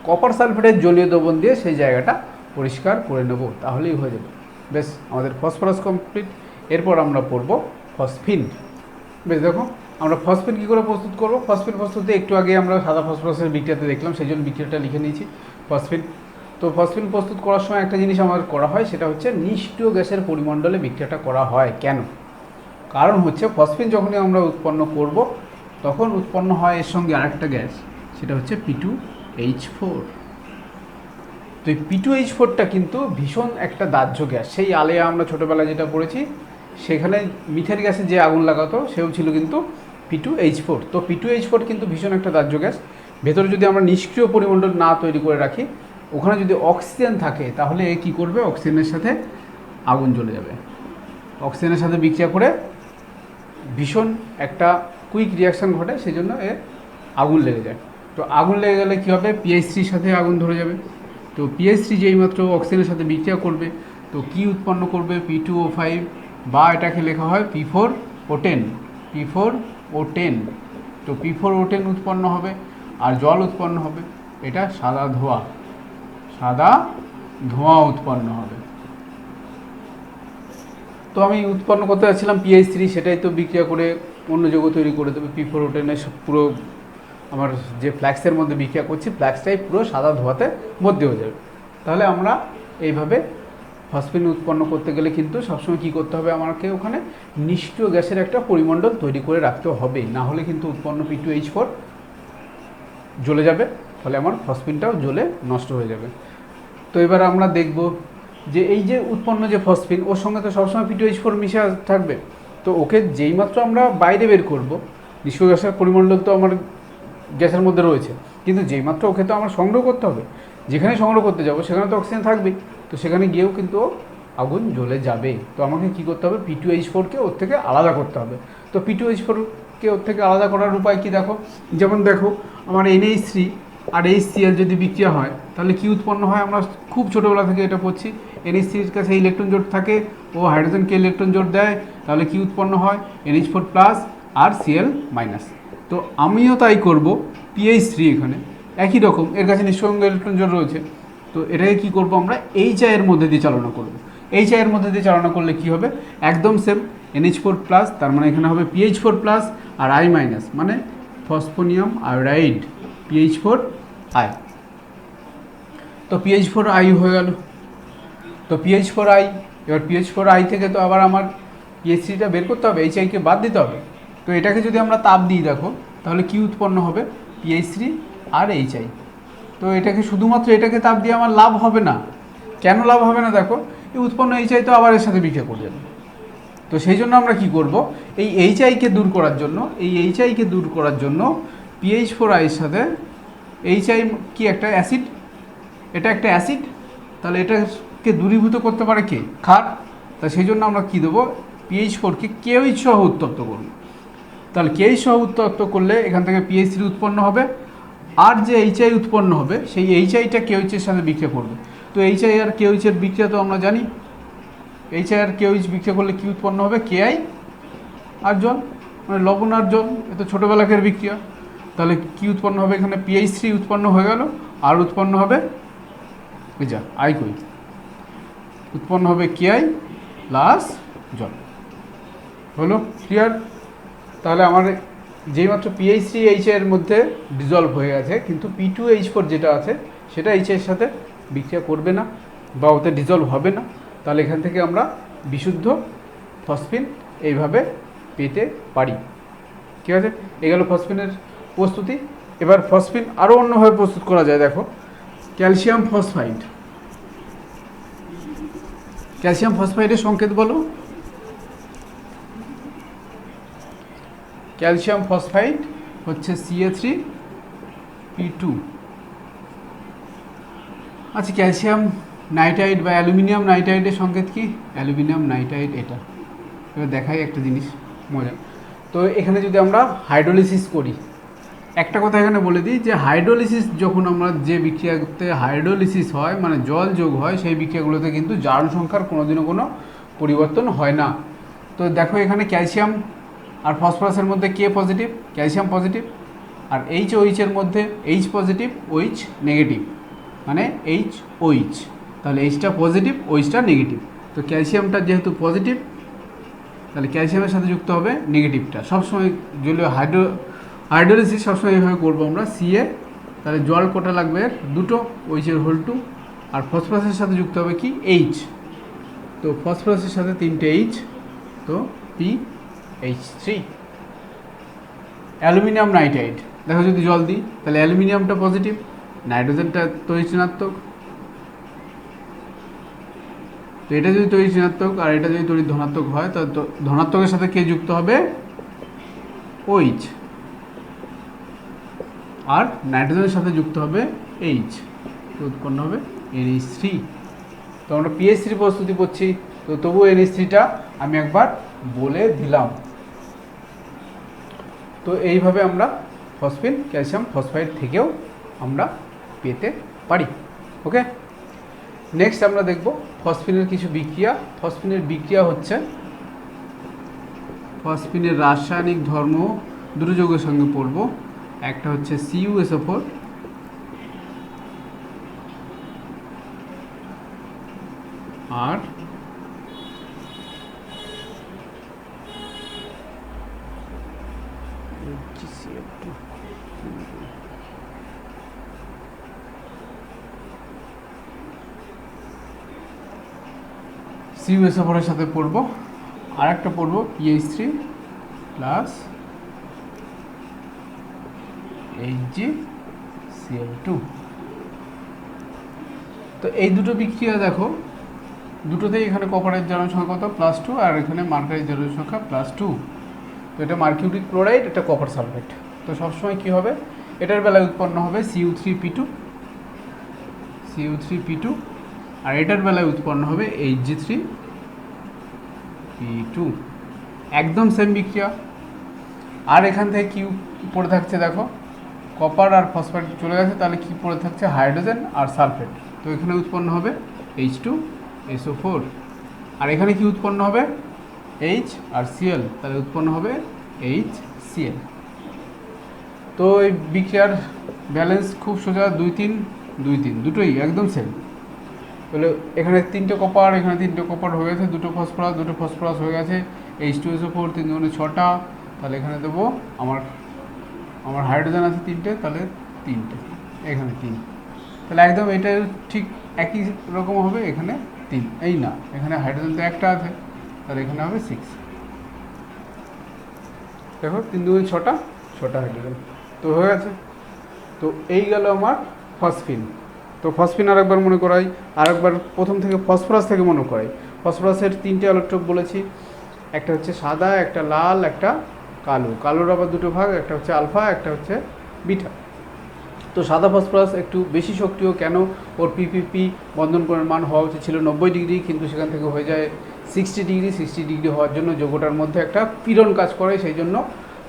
কপার সালফেটের জলীয় দ্রবণ দিয়ে সেই জায়গাটা পরিষ্কার করে নেব, তাহলেই হয়ে যাবে। বেশ, আমাদের ফসফরাস কমপ্লিট। এরপর আমরা পড়ব ফসফিন। বেশ, দেখো আমরা ফসফিন কী করে প্রস্তুত করব। ফসফিন প্রস্তুতে একটু আগে আমরা সাদা ফসফরাসের বিক্রিয়াতে দেখলাম, সেই জন্য বিক্রিয়াটা লিখে নিয়েছি। ফসফিন তো ফসফিন প্রস্তুত করার সময় একটা জিনিস আমার করা হয়, সেটা হচ্ছে নিষ্ক্রিয় গ্যাসের পরিমণ্ডলে বিক্রিয়াটা করা হয়। কেন? কারণ হচ্ছে ফসফিন যখনই আমরা উৎপন্ন করব তখন উৎপন্ন হয় এর সঙ্গে আরেকটা গ্যাস, সেটা হচ্ছে P2H4। তো এই P2H4টা কিন্তু ভীষণ একটা দাহ্য গ্যাস। সেই আলেয়া আমরা ছোটোবেলায় যেটা পড়েছি, সেখানে মিথেন গ্যাসে যে আগুন লাগাতো সেও ছিল কিন্তু P2H4। তো P2H4 কিন্তু ভীষণ একটা দাহ্য গ্যাস। ভেতরে যদি আমরা নিষ্ক্রিয় পরিমণ্ডল না তৈরি করে রাখি, ওখানে যদি অক্সিজেন থাকে তাহলে এ কী করবে, অক্সিজেনের সাথে আগুন জ্বলে যাবে। অক্সিজেনের সাথে বিক্রিয়া করে ভীষণ একটা কুইক রিয়াকশান ঘটে, সেই জন্য এ আগুন লেগে যায়। তো আগুন লেগে গেলে কী হবে, PH3-র সাথে আগুন ধরে যাবে। তো PH3 যেই মাত্র অক্সিজেনের সাথে বিক্রিয়া করবে তো কী উৎপন্ন করবে, P2O5, বা এটাকে লেখা হয় P4O10। P4O10, তো P4O10 উৎপন্ন হবে আর জল উৎপন্ন হবে। এটা সাদা ধোঁয়া উৎপন্ন হবে। তো আমি উৎপন্ন করতে যাচ্ছিলাম PH3, সেটাই তো বিক্রিয়া করে অন্য যৌগ তৈরি করে দেবে। P4O10 পুরো আমার যে ফ্ল্যাক্সের মধ্যে বিক্রিয়া করছি, ফ্ল্যাক্সটাই পুরো সাদা ধোঁয়াতে ভর্তি হয়ে যাবে। তাহলে আমরা এইভাবে ফসফিন উৎপন্ন করতে গেলে কিন্তু সবসময় কী করতে হবে, আমাকে ওখানে নিষ্ক্রিয় গ্যাসের একটা পরিমণ্ডল তৈরি করে রাখতে হবে, না হলে কিন্তু উৎপন্ন P2H4 জ্বলে যাবে, ফলে আমার ফসফিনটাও জ্বলে নষ্ট হয়ে যাবে। তো এবার আমরা দেখব যে এই যে উৎপন্ন যে ফসফিন, ওর সঙ্গে তো সবসময় P2H4 মিশে থাকবে। তো ওকে যেইমাত্র আমরা বাইরে বের করব, নিষ্ক্রিয় গ্যাসের পরিমণ্ডল তো আমার গ্যাসের মধ্যে রয়েছে, কিন্তু যেইমাত্র ওকে তো আমার সংগ্রহ করতে হবে। যেখানে সংগ্রহ করতে যাব সেখানে তো অক্সিজেন থাকবেই, তো সেখানে গিয়েও কিন্তু আগুন জ্বলে যাবে। তো আমাকে কী করতে হবে, P2H4-কে ওর থেকে আলাদা করতে হবে। তো P2H4-কে ওর থেকে আলাদা করার উপায় কি, দেখো। যেমন দেখো, আমার NH3 আর HCl যদি বিক্রিয়া হয় তাহলে কি উৎপন্ন হয়, আমরা খুব ছোটোবেলা থেকে এটা পড়ছি। NH3-এর কাছে ইলেকট্রন জোট থাকে, ও হাইড্রোজেনকে ইলেকট্রন জোট দেয়, তাহলে কি উৎপন্ন হয়, NH4+ আর Cl-। তো আমিও তাই করব, PH3 এখানে একই রকম, এর কাছে নিঃসঙ্গ ইলেকট্রন জোট রয়েছে। তো এটাকে কী করব, আমরা HI এর মধ্যে দিয়ে চালনা করব। HI এর মধ্যে দিয়ে চালনা করলে কি হবে, একদম সেম, NH4+, তার মানে এখানে হবে PH4+, আর I- মানে ফসফোনিয়াম আয়োডাইড, PH4I। তো PH4I হয়ে গেল। তো PH4I, এবার PH4I থেকে তো আবার আমার PH3টা বের করতে হবে, HI-কে বাদ দিতে হবে। তো এটাকে যদি আমরা তাপ দিই, দেখো, তাহলে কি উৎপন্ন হবে, PH3 আর HI। তো এটাকে শুধুমাত্র এটাকে তাপ দিয়ে আমার লাভ হবে না। কেন লাভ হবে না, দেখো, এই উৎপন্ন HI তো আবার এর সাথে বিক্রিয়া করে যাবে। তো সেই জন্য আমরা কি করব, এই HI-কে দূর করার জন্য PH4I-এর সাথে HI কি একটা অ্যাসিড, এটা একটা অ্যাসিড, তাহলে এটাকে দূরীভূত করতে পারে কে, ক্ষার। তা সেই জন্য আমরা কী দেবো, PH4-কে KOH সহ উত্তপ্ত করব। তাহলে KOH সহ উত্তপ্ত করলে এখান থেকে PH3 উৎপন্ন হবে, আর যে HI উৎপন্ন হবে সেই HI-টা KOH-এর সাথে বিক্রিয়া করবে। তো HI আর KOH-এর বিক্রিয়া তো আমরা জানি, HI আর KOH বিক্রিয়া করলে কী উৎপন্ন হবে, KI আর জল, মানে লবণ আর জল, এত ছোটোবেলাকার বিক্রিয়া। তাহলে কী উৎপন্ন হবে, এখানে PH3 উৎপন্ন হয়ে গেল, আর উৎপন্ন হবে, আই কই, উৎপন্ন হবে KI প্লাস জল। হলো ক্লিয়ার? তাহলে আমার যেইমাত্র PH3 HI এর মধ্যে ডিজলভ হয়ে গেছে, কিন্তু P2H4 যেটা আছে সেটা HI এর সাথে বিক্রিয়া করবে না বা ওতে ডিজলভ হবে না। তাহলে এখান থেকে আমরা বিশুদ্ধ ফসফিন এইভাবে পেতে পারি। ঠিক আছে, এ গেল ফসফিনের প্রস্তুতি। এবার ফসফিন আরও অন্যভাবে প্রস্তুত করা যায়, দেখো, ক্যালসিয়াম ফসফাইড। ক্যালসিয়াম ফসফাইডের সংকেত বলো। ক্যালসিয়াম ফসফাইড হচ্ছে Ca3P2। আচ্ছা, ক্যালসিয়াম নাইট্রাইড বা অ্যালুমিনিয়াম নাইট্রাইডের সংকেত কি, অ্যালুমিনিয়াম নাইট্রাইড এটা। এবার দেখাই একটা জিনিস মজা। তো এখানে যদি আমরা হাইড্রোলিসিস করি, একটা কথা এখানে বলে দিই যে হাইড্রোলিসিস যখন আমরা যে বিক্রিয়াতে হাইড্রোলিসিস হয়, মানে জল যোগ হয়, সেই বিক্রিয়াগুলোতে কিন্তু জারণ সংখ্যার কোনোদিনও কোনো পরিবর্তন হয় না। তো দেখো, এখানে ক্যালসিয়াম আর ফসফরাসের মধ্যে কে পজিটিভ, ক্যালসিয়াম পজিটিভ, আর OH-এর মধ্যে H পজিটিভ, OH নেগেটিভ, মানে HOH। তাহলে Hটা পজিটিভ, OHটা নেগেটিভ। তো ক্যালসিয়ামটা যেহেতু পজিটিভ, তাহলে ক্যালসিয়ামের সাথে যুক্ত হবে নেগেটিভটা। সবসময় জলীয় হাইড্রোলিসিস সবসময় এইভাবে করবো আমরা। Ca, তাহলে জল কটা লাগবে, দুটো, OH-এর হোল 2, আর ফসফরাসের সাথে যুক্ত হবে কি এইচ, তো ফসফরাসের সাথে 3টে এইচ, তো PH3। অ্যালুমিনিয়াম নাইট্রাইট, দেখো যদি জল দিই তাহলে অ্যালুমিনিয়ামটা পজিটিভ, নাইট্রোজেনটা তড়িৎ ঋণাত্মক, তো এটা যদি তড়িৎ ঋণাত্মক আর এটা যদি তড়িৎ ধনাত্মক হয় তাহলে ধনাত্মকের সাথে কে যুক্ত হবে, OH, আর নাইট্রোজেনের সাথে যুক্ত হবে H, তো উৎপন্ন হবে NH3। তো আমরা PH3 প্রস্তুতি করছি, তো তবু NH3টা আমি একবার বলে দিলাম। তো এইভাবে আমরা ফসফিন ক্যালসিয়াম ফসফাইড থেকেও আমরা পেতে পারি। ওকে, নেক্সট আমরা দেখব ফসফিনের কিছু বিক্রিয়া। ফসফিনের বিক্রিয়া হচ্ছে ফসফিনের রাসায়নিক ধর্ম দুটো যৌগের সঙ্গে পড়ব, একটা হচ্ছে CuSO4 আর CuSO4 এর সাথে পড়ব, আর একটা পড়ব PH3 প্লাস HgCl2। তো এই দুটো বিক্রিয়া দেখো, দুটোতেই এখানে কপারের জারণ সংখ্যা কত, +2, আর এখানে মার্কারির জারণ সংখ্যা +2। তো এটা মার্কিউরিক ক্লোরাইড, এটা কপার সালফেট। তো সবসময় কী হবে, এটার বেলায় উৎপন্ন হবে Cu3P2, আর এটার বেলায় উৎপন্ন হবে Hg3P2, একদম সেম বিক্রিয়া। আর এখান থেকে কি পড়ে থাকছে দেখো, কপার আর ফসফেট চলে গেছে, তাহলে কি পড়ে থাকছে, হাইড্রোজেন আর সালফেট। তো এখানে উৎপন্ন হবে H2SO4, আর এখানে কি উৎপন্ন হবে, H আর Cl, তাহলে উৎপন্ন হবে HCl। তো এই বিক্রিয়ার ব্যালেন্স খুব সোজা, 2-3 2-3, দুটোই একদম সেম। তাহলে এখানে 3টে কপার, এখানে 3টে কপার হয়ে গেছে, দুটো ফসফরাস হয়ে গেছে, H2SO4 3 দুগুণে 6টা, তাহলে এখানে দেবো আমার হাইড্রোজেন আছে 3টে, তাহলে 3টে, এখানে 3, তাহলে একদম এটা ঠিক একই রকম হবে, এখানে 3, এই না, এখানে হাইড্রোজেন তো একটা আছে, তাহলে এখানে হবে 6। দেখো 3 দুগুণে 6টা হাইড্রোজেন, তো হয়ে গেছে। তো এই গেল আমার ফসফিন। তো ফসফিন আরেকবার মনে করাই, আরেকবার প্রথম থেকে ফসফরাস থেকে মনে করাই। ফসফরাসের 3টে ইলেকট্রন বলেছি, একটা হচ্ছে সাদা, একটা লাল, একটা কালো। কালোর আবার দুটো ভাগ, একটা হচ্ছে আলফা, একটা হচ্ছে বিটা। তো সাদা ফসফরাস একটু বেশি সক্রিয়, কেন, ওর পিপিপি বন্ধন কোণের মান হওয়া উচিত ছিল 90 ডিগ্রি, কিন্তু সেখান থেকে হয়ে যায় 60 ডিগ্রি। 60 ডিগ্রি হওয়ার জন্য যৌগটার মধ্যে একটা পীড়ন কাজ করে, সেই জন্য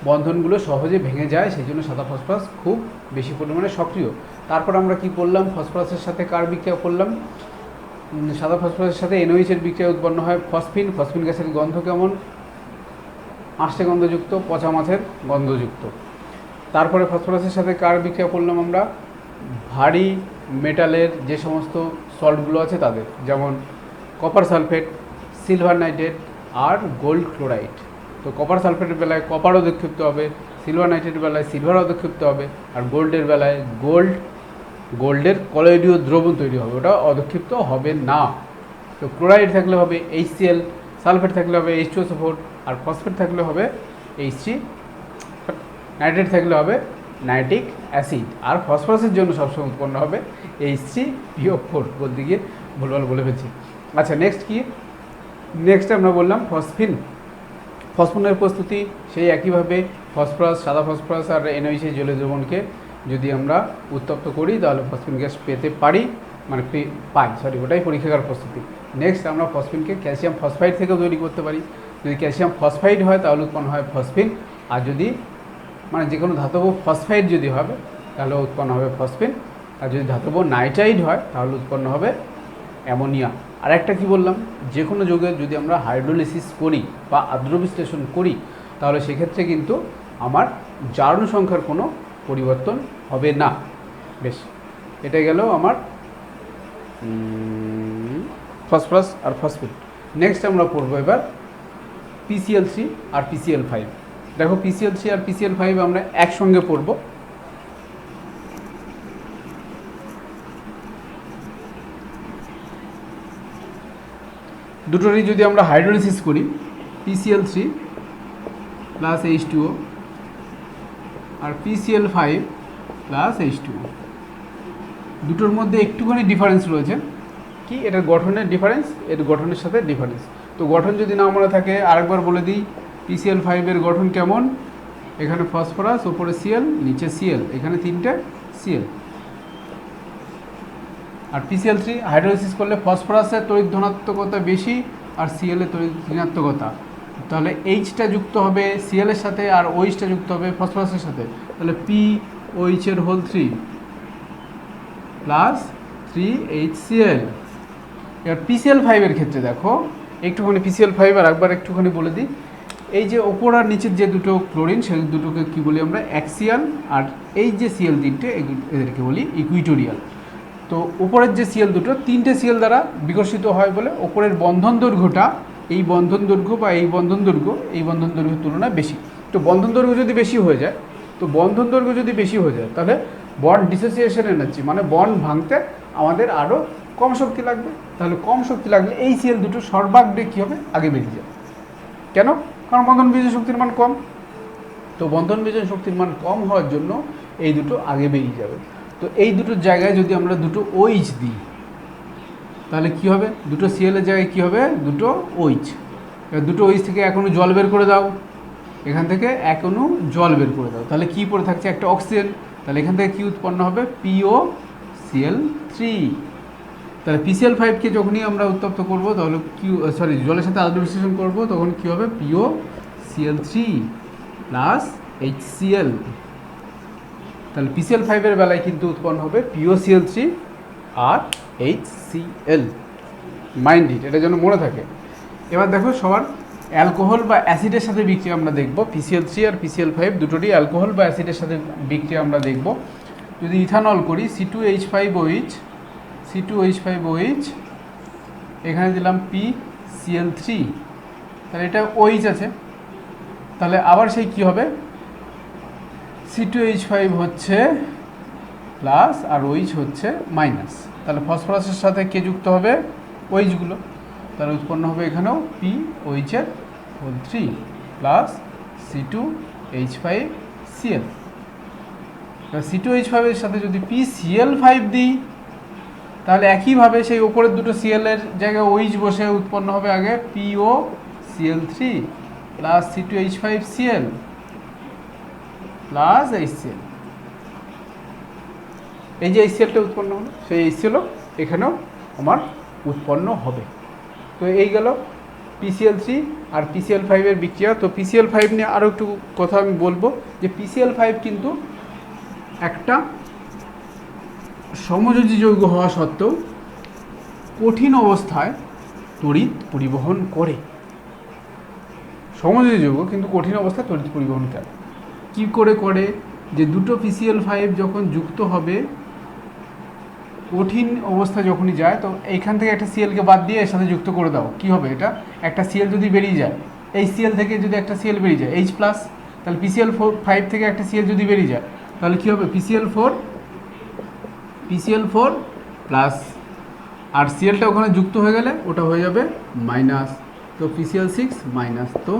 বন্ধনগুলো সহজে ভেঙে যায়, সেই জন্য সাদা ফসফরাস খুব বেশি পরিমাণে সক্রিয়। তারপর আমরা কি করলাম, ফসফরাসের সাথে কার বিক্রিয়া করলাম, সাদা ফসফরাসের সাথে NOH এর বিক্রিয়া উৎপন্ন হয় ফসফিন। ফসফিন গ্যাসের গন্ধ কেমন, আষ্টে গন্ধযুক্ত, পচা মাছের গন্ধযুক্ত। তারপরে ফসফরাসের সাথে কার বিক্রিয়া করলাম আমরা, ভারী মেটালের যে সমস্ত সল্টগুলো আছে তাদের, যেমন কপার সালফেট, সিলভার নাইট্রেট আর গোল্ড ক্লোরাইড। তো কপার সালফেটের বেলায় কপার অধিক্ষিপ্ত হবে, সিলভার নাইট্রেটের বেলায় সিলভার অধিক্ষিপ্ত হবে, আর গোল্ডের বেলায় গোল্ডের কলয়েডীয় দ্রবণ তৈরি হবে, ওটা অধিক্ষিপ্ত হবে না। তো ক্লোরাইড থাকলে হবে HCl, সালফেট থাকলে হবে H2SO4, আর ফসফেট থাকলে হবে H3, নাইট্রেট থাকলে হবে নাইট্রিক অ্যাসিড, আর ফসফরাসের জন্য সবসময় উৎপন্ন হবে H3PO4। বলতে গিয়ে ভুলভাল বলে ফেলছি। আচ্ছা, নেক্সট কি, নেক্সট আমরা বললাম ফসফনের প্রস্তুতি। সেই একইভাবে ফসফরাস, সাদা ফসফরাস আর NOH জলীয় দ্রবণকে যদি আমরা উত্তপ্ত করি তাহলে ফসফিন গ্যাস পেতে পারি, মানে পাই, ওটাই পরীক্ষাগার প্রস্তুতি। নেক্সট আমরা ফসফিনকে ক্যালসিয়াম ফসফাইড থেকেও তৈরি করতে পারি। যদি ক্যালসিয়াম ফসফাইড হয় তাহলে উৎপন্ন হয় ফসফিন, আর যদি মানে যে কোনো ধাতব ফসফাইড যদি হবে তাহলে উৎপন্ন হবে ফসফিন, আর যদি ধাতব নাইট্রাইড হয় তাহলে উৎপন্ন হবে অ্যামোনিয়া। আর একটা কী বললাম, যে কোনো যৌগের যদি আমরা হাইড্রোলিসিস করি বা আদ্র বিশ্লেষণ করি তাহলে সেক্ষেত্রে কিন্তু আমার জারণ সংখ্যার কোনো পরিবর্তন হবে না। বেশ, এটা গেল আমার ফসফরাস আর ফসফেট। নেক্সট আমরা পড়বো এবার PCl3 আর PCl5। দেখো PCl3 আর PCl5 আমরা একসঙ্গে পড়ব। দুটোরই যদি আমরা হাইড্রোলিসিস করি, PCl3 প্লাস H2O আর PCl5 প্লাস H2O, দুটোর মধ্যে একটুখানি ডিফারেন্স রয়েছে। কি? এটার গঠনের ডিফারেন্স, এর গঠনের সাথে ডিফারেন্স। তো গঠন যদি না মনে থাকে আরেকবার বলে দিই, PCl5 এর গঠন কেমন? এখানে ফসফরাস, ওপরে Cl, নিচে Cl, এখানে 3টে Cl। আর PCl3 হাইড্রোলাইসিস করলে ফসফরাসের তড়িৎ ধনাত্মকতা বেশি আর Cl এর তড়িৎ ঋণাত্মকতা, তাহলে Hটা যুক্ত হবে Cl এর সাথে আর OHটা যুক্ত হবে ফসফরাসের সাথে, তাহলে POH এর হোল 3 প্লাস 3HCl। এবার PCl5 এর ক্ষেত্রে দেখো একটুখানি PCl5 আর একবার একটুখানি বলে দিই, এই যে ওপর আর নিচের যে দুটো ক্লোরিন সেই দুটোকে কী বলি আমরা? অ্যাক্সিয়াল। আর এই যে Cl তিনটে এদেরকে বলি ইকুইটোরিয়াল। তো উপরের যে Cl দুটো, 3টে Cl দ্বারা বিকশিত হয় বলে ওপরের বন্ধন দৈর্ঘ্যটা এই বন্ধন দৈর্ঘ্য বা এই বন্ধন দৈর্ঘ্যের তুলনায় বেশি। তো বন্ধন দৈর্ঘ্য যদি বেশি হয়ে যায়, তাহলে বন্ড ডিসোসিয়েশন এনার্জি মানে বন্ড ভাঙতে আমাদের আরও কম শক্তি লাগবে। তাহলে কম শক্তি লাগলে এই Cl দুটো সর্বাগ্রে কী হবে? আগে বেরিয়ে যাবে। কেন? কারণ বন্ধন বিজয় শক্তির মান কম। তো বন্ধন বিজয় শক্তির মান কম হওয়ার জন্য এই দুটো আগে বেরিয়ে যাবে। তো এই দুটোর জায়গায় যদি আমরা দুটো OH দিই, তাহলে কি হবে? দুটো Cl এর জায়গায় কী হবে? দুটো OH। এবার দুটো OH থেকে এক অণু জল বের করে দাও, এখান থেকে এক অণু জল বের করে দাও, তাহলে কী পড়ে থাকছে? একটা অক্সিজেন। তাহলে এখান থেকে কী উৎপন্ন হবে? POCl3। তাহলে PCl5কে যখনই আমরা উত্তপ্ত করব, তাহলে জলের সাথে আদ্র বিশ্লেষণ করবো, তখন কী হবে? POCl3 plus HCl। তাহলে PCl5 এর বেলায় কিন্তু উৎপন্ন হবে POCl3 R HCl। Mind it, এটা যেন মনে থাকে। এবার দেখো সবার অ্যালকোহল বা অ্যাসিডের সাথে বিক্রিয়া আমরা দেখব। PCl3 আর PCl5 দুটোরই অ্যালকোহল বা অ্যাসিডের সাথে বিক্রিয়া আমরা দেখব। যদি ইথানল করি, C2H5OH, এখানে দিলাম PCl3, তাহলে এটা OH আছে, তাহলে আবার সেই কী হবে? C2H5 হচ্ছে প্লাস আর OH হচ্ছে মাইনাস, তাহলে ফসফরাসের সাথে কে যুক্ত হবে? OHগুলো, তাহলে উৎপন্ন হবে এখানেও POH এর হোল 3 প্লাস C2H5Cl। এবার C2H5 এর সাথে যদি PCl5 দিই, তাহলে একইভাবে সেই ওপরের দুটো Cl এর জায়গায় OH বসে উৎপন্ন হবে আগে POCl3 plus C2H5Cl plus HCl। এই যে HClটা উৎপন্ন হলো, সেই HCl এখানেও আমার উৎপন্ন হবে। তো এই গেল PCl3 আর PCl5 এর বিক্রিয়া। তো PCl5 নিয়ে আরও একটু কথা আমি বলবো, যে PCl5 কিন্তু একটা সমযোজী যৌগ হওয়া সত্ত্বেও কঠিন অবস্থায় তড়িৎ পরিবহন করে। সমযোজী যৌগ কিন্তু কঠিন অবস্থায় তড়িৎ পরিবহন করে। কী করে? যে দুটো PCl5 যখন যুক্ত হবে, কঠিন অবস্থা যখনই যায়, তো এইখান থেকে একটা Clকে বাদ দিয়ে এর সাথে যুক্ত করে দাও, কী হবে? এটা একটা Cl যদি বেরিয়ে যায়, এই Cl থেকে যদি একটা Cl বেরিয়ে যায় H+, তাহলে PCl5 থেকে একটা Cl যদি বেরিয়ে যায়, তাহলে কী হবে? PCl4 প্লাস, আর Clটা ওখানে যুক্ত হয়ে গেলে ওটা হয়ে যাবে মাইনাস, তো PCl6 মাইনাস। তো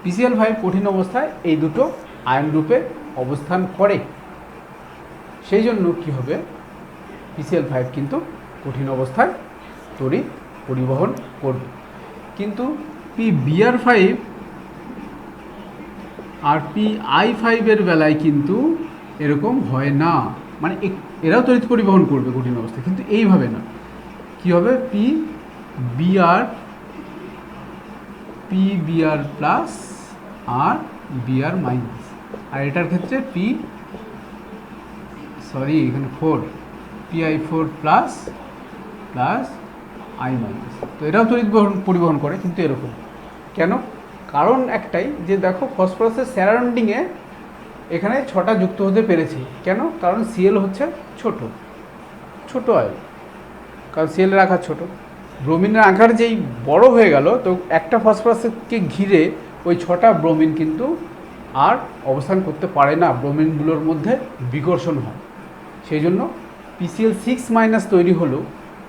PCl5 কঠিন অবস্থায় এই দুটো আয়ন রূপে অবস্থান করে, সেই জন্য কী হবে? PCl5 কিন্তু কঠিন অবস্থায় তড়িৎ পরিবহন করবে। কিন্তু PBr5 আর PI5 এর বেলায় কিন্তু এরকম হয় না, মানে এরাও তড়িৎ পরিবহন করবে কঠিন অবস্থায়, কিন্তু এইভাবে না। কী হবে? PBr প্লাস আর Br মাইনাস, আর এটার ক্ষেত্রে এখানে 4 PI4 প্লাস I মাইনাস। তো এটাও তড়িৎ পরিবহন করে, কিন্তু এরকম কেন? কারণ একটাই, যে দেখো ফসফরাসের সারাউন্ডিংয়ে এখানে 6টা যুক্ত হতে পেরেছে। কেন? কারণ Cl হচ্ছে ছোট আয়ন, কারণ Cl এর আকার ছোট। ব্রোমিনের আকার যেই বড় হয়ে গেল, তো একটা ফসফরাসকে ঘিরে ওই 6টা ব্রোমিন কিন্তু আর অবস্থান করতে পারে না, ব্রোমিনগুলোর মধ্যে বিকর্ষণ হয়। সেই জন্য PCl6 মাইনাস তৈরি হলো,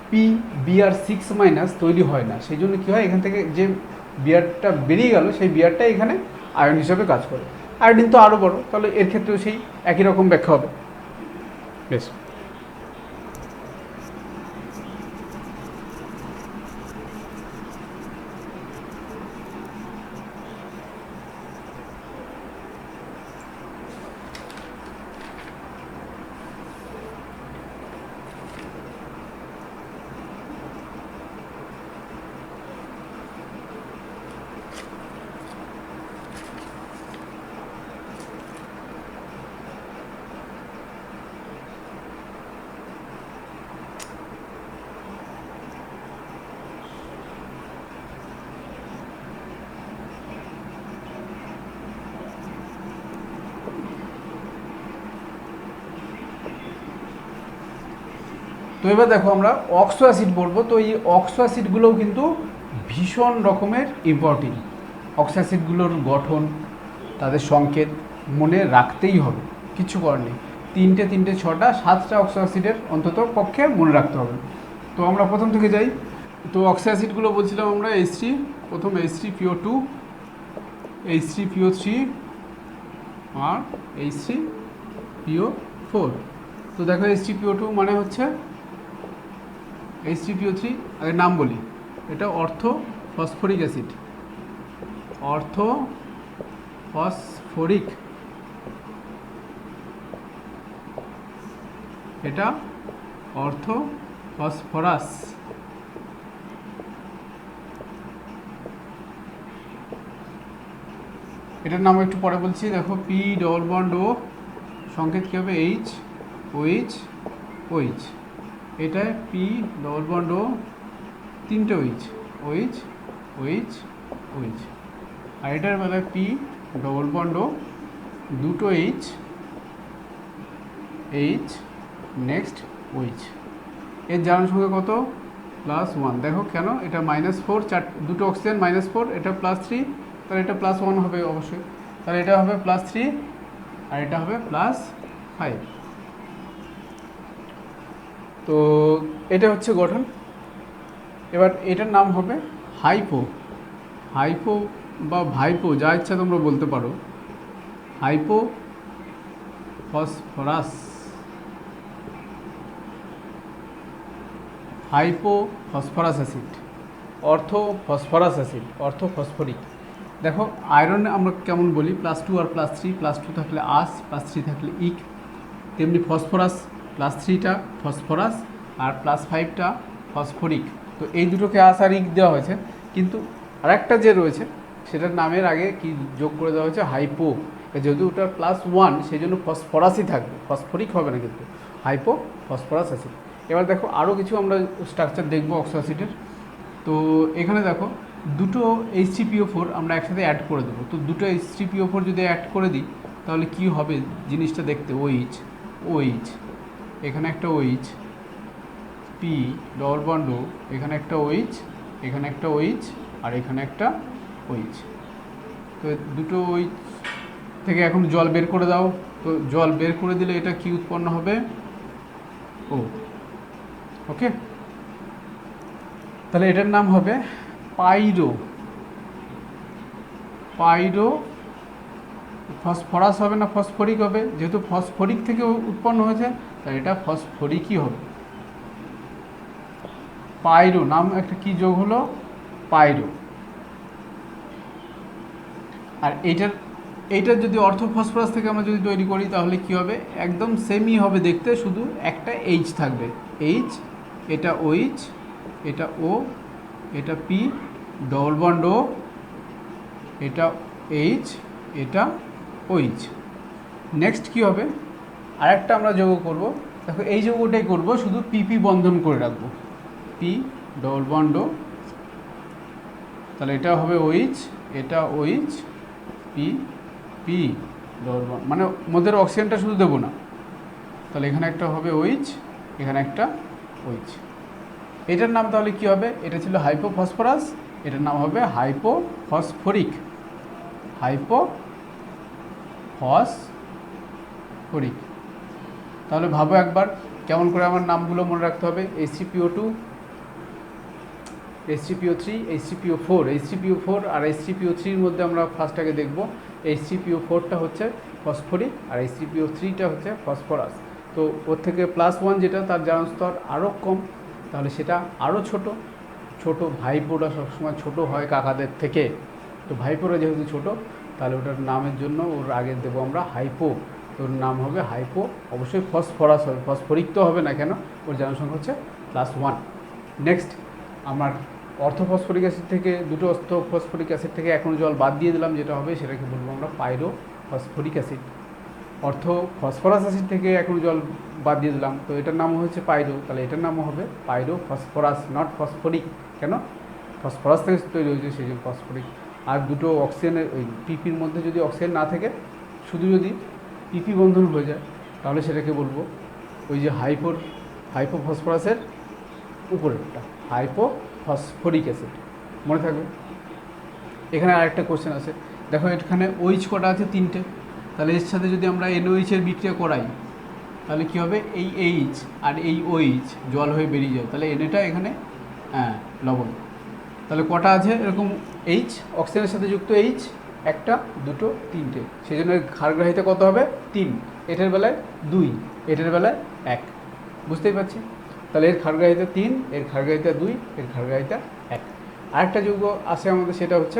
পি বিআর সিক্স মাইনাস তৈরি হয় না, সেই জন্য কী হয়, এখান থেকে যে বিআরটা বেরিয়ে গেল সেই বিআরটা এখানে আয়ন হিসাবে কাজ করে। আয়োডিন তো আরও বড়, তাহলে এর ক্ষেত্রেও সেই একই রকম ব্যাখ্যা হবে। বেশ, তো এবার দেখো আমরা অক্সো অ্যাসিড বলবো। তো এই অক্সো অ্যাসিডগুলোও কিন্তু ভীষণ রকমের ইম্পর্টেন্ট। অক্সো অ্যাসিডগুলোর গঠন, তাদের সংকেত মনে রাখতেই হবে, কিছু করার নেই। তিনটে ছটা 7টা অক্সো অ্যাসিডের অন্তত পক্ষে মনে রাখতে হবে। তো আমরা প্রথম থেকে যাই। তো অক্সো অ্যাসিডগুলো বলছিলাম আমরা H3, প্রথম H3PO2, H3PO3 আর H3PO4। তো দেখো H3PO2 মানে হচ্ছে H3PO3, আগের নাম বলি, এটা অর্থো ফসফরিক অ্যাসিড, অর্থো ফসফরিক, এটা অর্থো ফসফরাস। এটার নাম একটু পরে বলছি। দেখো পি ডবল বন্ড ও, সংকেত কী হবে, এইচ ওইচ ওইচ, এটা পি ডবল বন্ড ও, 3টে ওইচ, ওইচ ওইচ ওইচ। আর এটার বেলায় পি ডবল বন্ড ও, 2টো এইচ, এইচ নেক্সট ওইচ। এর জারণ সংখ্যা কত, +1। দেখো কেন, এটা -4, 2টো অক্সিজেন -4, এটা +3, তাহলে এটা +1 হবে অবশ্যই, তাহলে এটা হবে +3 আর এটা হবে +5। তো এটা হচ্ছে গঠন। এবার এটার নাম হবে হাইপো, হাইপো বা ভাইপো, যা ইচ্ছা তোমরা বলতে পারো, hypo phosphorus, hypo phosphorus acid, অর্থো phosphorus acid, অর্থো phosphoric. দেখো আয়রন আমরা কেমন বলি, +2 আর +3, +2 থাকলে আস, +3 থাকলে ইক, তেমনি ফসফরাস +3টা ফসফরাস আর +5টা ফসফরিক। তো এই দুটোকে আস আর ইক দেওয়া হয়েছে, কিন্তু আরেকটা যে রয়েছে সেটার নামের আগে কি যোগ করে দেওয়া হয়েছে, হাইপো। যেহেতু ওটা +1 সেই জন্য ফসফরাসই থাকবে, ফসফরিক হবে না কিন্তু, হাইপো ফসফরাস অ্যাসিড। এবার দেখো আরও কিছু আমরা স্ট্রাকচার দেখবো অক্সো অ্যাসিডের। তো এখানে দেখো দুটো H3PO4 আমরা একসাথে অ্যাড করে দেবো। তো দুটো H3PO4 যদি অ্যাড করে দিই তাহলে কি হবে জিনিসটা দেখতে, ওইচ ওইচ, এখানে একটা ওইচ, পি ডবল বন্ড ও, এখানে একটা ওইচ, এখানে একটা ওইচ আর এখানে একটা ওইচ। তো দুটো ওইচ থেকে এখন জল বের করে দাও। তো জল বের করে দিলে এটা কি উৎপন্ন হবে, ও। ওকে, তাহলে এটার নাম হবে পাইরো, পাইরো ফসফরাস হবে না ফসফরিক হবে, যেহেতু ফসফরিক থেকে উৎপন্ন হয়েছে তাই এটা ফসফরিকই হবে। পাইরো নাম একটা কি যোগ হলো, পাইরো। আর এইটার যদি অর্থ ফসফরাস থেকে আমরা যদি তৈরি করি তাহলে কি হবে, একদম সেমই হবে দেখতে, শুধু একটা এইচ থাকবে, এইচ, এটা ওইচ, এটা ও, এটা পি ডবল বন্ড ও, এটা এইচ, এটা ওইচ। নেক্সট কি হবে, আরেকটা আমরা যোগ করব। দেখো এই যোগটাই করব, শুধু পিপি বন্ধন করে রাখবো, পি ডবল বন্ড ও, তাহলে এটা হবে ওইচ, এটা O H, P P double bond, মানে মধ্যের অক্সিজেনটা শুধু দেবো না, তাহলে এখানে একটা হবে ওইচ, এখানে একটা ওইচ। এটার নাম তাহলে কি হবে, এটা ছিল হাইপো ফসফরাস, এটার নাম হবে হাইপো ফসফরিক, হাইপো ফসফরিক। তাহলে ভাবো একবার কেমন করে আমার নামগুলো মনে রাখতে হবে, H3PO2 H3PO3, H3PO4, H3PO4 আর H3PO3-র মধ্যে আমরা ফার্স্ট আগে দেখব H3PO4টা হচ্ছে ফসফরিক আর H3PO3টা হচ্ছে ফসফরাস। তো ওর থেকে +1 যেটা তার জারণ স্তর আরও কম, তাহলে সেটা আরও ছোট। ভাইপোরা সবসময় ছোট হয় কাকাদের থেকে, তো ভাইপোরা যেহেতু ছোট তাহলে ওটার নামের জন্য ওর আগে দেবো আমরা হাইপো, ওর নাম হবে হাইপো। অবশ্যই ফসফরাস হবে, ফসফরিক তো হবে না, কেন ওর জারণ সংখ্যা হচ্ছে +1। নেক্সট আমার অর্থোফসফরিক অ্যাসিড থেকে দুটো অর্থোফসফরিক অ্যাসিড থেকে এখন জল বাদ দিয়ে দিলাম, যেটা হবে সেটাকে বলবো আমরা পাইরোফসফরিক অ্যাসিড। ফসফরাস অ্যাসিড থেকে এখন জল বাদ দিয়ে দিলাম, তো এটার নাম হচ্ছে পাইরো, তাহলে এটার নামও হবে পাইরোফসফরাস, নট ফসফরিক। কেন? ফসফরাস থেকে তৈরি হয়েছে সেই জন্য ফসফরিক। আর দুটো অক্সিজেনের ওই পিপির মধ্যে যদি অক্সিজেন না থাকে, শুধু যদি পিপি বন্ধন হয়ে যায়, তাহলে সেটাকে বলবো ওই যে হাইপোফসফরাসের উপরেরটা হাইপোফসফরিক অ্যাসিড। মনে থাকবে। এখানে আরেকটা কোশ্চেন আছে, দেখো এখানে OH কটা আছে? 3টে। তাহলে এর সাথে যদি আমরা NOH-এর বিক্রিয়া করাই, তাহলে কী হবে? এই H আর এই OH জল হয়ে বেরিয়ে যায়, তাহলে NAটা এখানে লবণ। তাহলে কটা আছে এরকম H অক্সিজেনের সাথে যুক্ত H? 1টা, 2টো, 3টে। সেই জন্য ক্ষারগ্রাহিতা কত হবে? 3। এটার বেলায় 2, এটার বেলায় 1। বুঝতেই পারছি। তাহলে এর ক্ষারগ্রাহিতা 3, এর ক্ষারগ্রাহিতা 2, এর ক্ষারগ্রাহিতা 1। আরেকটা যৌগ আছে আমাদের, সেটা হচ্ছে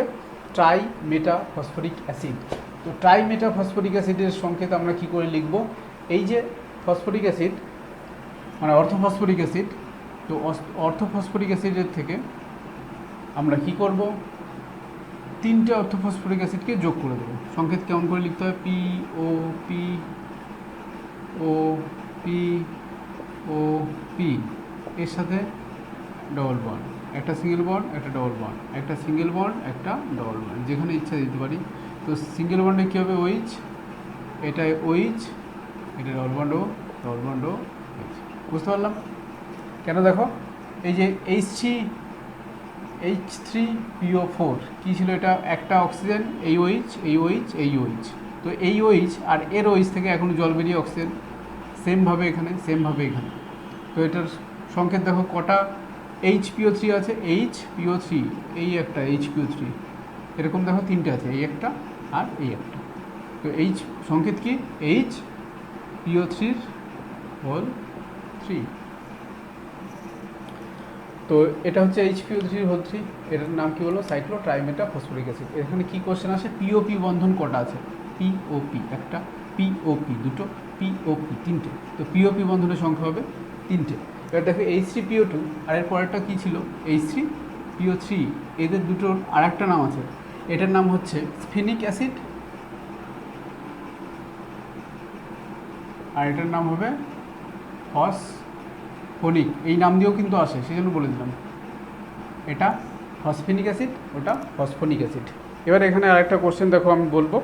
ট্রাইমেটাফসফরিক অ্যাসিড। তো ট্রাইমেটাফসফরিক অ্যাসিডের সংকেত আমরা কি করে লিখব? এই যে ফসফরিক অ্যাসিড মানে অর্থোফসফরিক অ্যাসিড, তো অর্থোফসফরিক অ্যাসিডের থেকে আমরা কি করব? 3টে অর্থোফসফরিক অ্যাসিডকে যোগ করে দেবো। সংকেত কেমন করে লিখতে হয়? POP এর সাথে ডবল বন্ড, একটা সিঙ্গেল বন্ড, একটা ডবল বন্ড, একটা সিঙ্গেল বন্ড, একটা ডবল বন্ড, যেখানে ইচ্ছা দিতে পারি। তো সিঙ্গেল বন্ডে কী হবে? OH, এটা OH, এটা ডবল বন্ডও, বুঝতে পারলাম কেন? দেখো এই যে H3PO4 কী ছিল? এটা একটা অক্সিজেন, এই OH, এই OH, এই OH। তো এই OH আর এর OH থেকে এখন জল বেরিয়ে অক্সিজেন, সেমভাবে এখানে, তো এটার সংকেত দেখো কটা HPO3 আছে? HPO3, এই একটা HPO3, এরকম দেখো 3টে আছে, এই একটা আর এই একটা। তো সংকেত কি? HPO3/3। তো এটা হচ্ছে HPO3/3, এটার নাম কি হলো? সাইক্লোট্রাইমেটাফসফরিক অ্যাসিড। এখানে কি কোশ্চেন আসে? POP বন্ধন কটা আছে? POP একটা, POP দুটো, POP 3টে। তো POP বন্ধনের সংখ্যা হবে 3টে। এবার দেখো H3PO2 আর এর পরেরটা কী ছিল? H3PO3। এদের দুটোর আরেকটা নাম আছে, এটার নাম হচ্ছে স্ফেনিক অ্যাসিড, আর এটার নাম হবে ফসফোনিক। এই নাম দিয়েও কিন্তু আসে, সেই জন্য বলে দিলাম। এটা ফসফেনিক অ্যাসিড, ওটা ফসফোনিক অ্যাসিড। এবার এখানে আরেকটা কোশ্চেন দেখো, আমি বলবো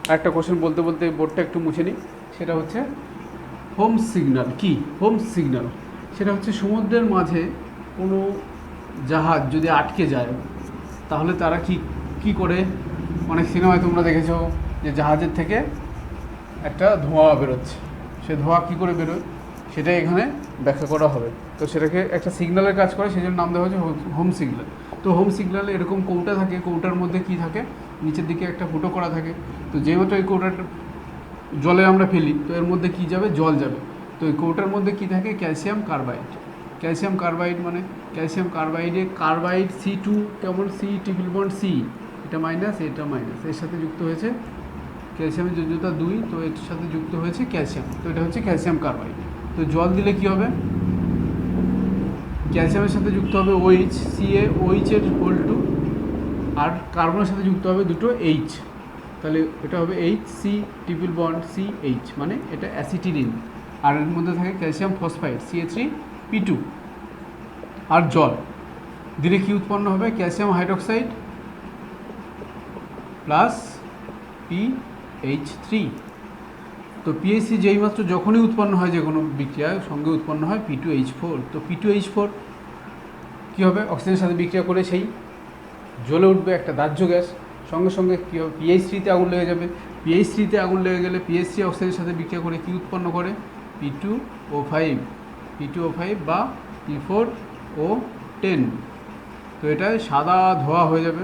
আরেকটা কোশ্চেন বলতে বলতে বোর্ডটা একটু মুছে নিই। সেটা হচ্ছে হোম সিগন্যাল। কি হোম সিগন্যাল? সেটা হচ্ছে সমুদ্রের মাঝে কোনো জাহাজ যদি আটকে যায়, তাহলে তারা কি করে? অনেক সিনেমায় তোমরা দেখেছো যে জাহাজের থেকে একটা ধোঁয়া বেরোচ্ছে, সে ধোঁয়া কী করে বেরোয় সেটাই এখানে ব্যাখ্যা করা হবে। তো সেটাকে একটা সিগন্যালের কাজ করে, সেই জন্য নাম দেওয়া হচ্ছে হোম সিগন্যাল। তো হোম সিগন্যালে এরকম কৌটা থাকে, কৌটার মধ্যে কি থাকে? নিচের দিকে একটা ফুটো করা থাকে। তো যেহেতু এই কৌটাটা জলে আমরা ফেলি, তো এর মধ্যে কি যাবে? জল যাবে। তো এই কৌটার মধ্যে কি থাকে? Calcium carbide. ক্যালসিয়াম কার্বাইড মানে ক্যালসিয়াম কার্বাইডে কার্বাইড C2, কেমন? C ট্রিপল বন্ড C, এটা মাইনাস, এটা মাইনাস, এর সাথে যুক্ত হয়েছে ক্যালসিয়ামের যোজ্যতা 2, তো এর সাথে যুক্ত হয়েছে ক্যালসিয়াম, তো এটা হচ্ছে ক্যালসিয়াম কার্বাইড। তো জল দিলে কি হবে? ক্যালসিয়ামের সাথে যুক্ত হবে OH, CaOH/2, আর কার্বনের সাথে যুক্ত হবে দুটো H, তাহলে এটা হবে HC ট্রিপল বন্ড CH, মানে এটা অ্যাসিটিলিন। আর এর মধ্যে থাকে ক্যালসিয়াম ফসফাইড CA3P2, আর জল দিলে কি উৎপন্ন হবে? Calcium hydroxide plus PH3। তো PHC যেইমাত্র যখনই উৎপন্ন হয় যে কোনো বিক্রিয়ায়, সঙ্গে উৎপন্ন হয় P2H4। তো P2H4 কী হবে? অক্সিজেনের সাথে বিক্রিয়া করে সেই জ্বলে উঠবে একটা দাহ্য গ্যাস, সঙ্গে সঙ্গে কী হবে? PH3-তে আগুন লেগে যাবে। PH3-তে আগুন লেগে গেলে PH3 অক্সিজেনের সাথে বিক্রিয়া করে কী উৎপন্ন করে? P2O5 বা P4O10। তো এটা সাদা ধোয়া হয়ে যাবে।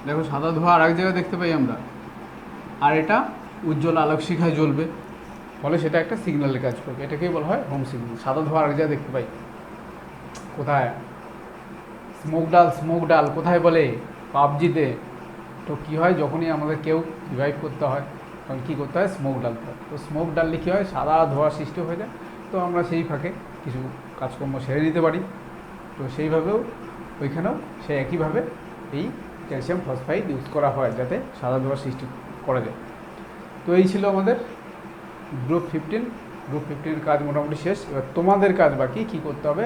দেখো সাদা ধোয়া আর এক জায়গায় দেখতে পাই আমরা, আর এটা উজ্জ্বল আলোক শিখায় জ্বলবে, ফলে সেটা একটা সিগন্যালের কাজ করবে। এটাকেই বলা হয় হোম সিগন্যাল। সাদা ধোয়া আর এক জায়গায় দেখতে পাই কোথায়? স্মোক ডাল কোথায় বলে? পাবজিতে। তো কী হয়, যখনই আমাদের কেউ রিভাইভ করতে হয় তখন কী করতে হয়? স্মোক ডালতে হয়। তো স্মোক ডাললে কী হয়? সাদা ধোয়া সৃষ্টি হয়ে যায়। তো আমরা সেই ফাঁকে কিছু কাজকর্ম সেরে নিতে পারি। তো সেইভাবেও ওইখানেও সেই একইভাবে এই ক্যালসিয়াম ফসফাইড ইউজ করা হয়, যাতে সাদা ধোয়া সৃষ্টি করা যায়। তো এই ছিল আমাদের গ্রুপ 15। গ্রুপ 15-এর কাজ মোটামুটি শেষ। এবার তোমাদের কাজ বাকি, কী করতে হবে?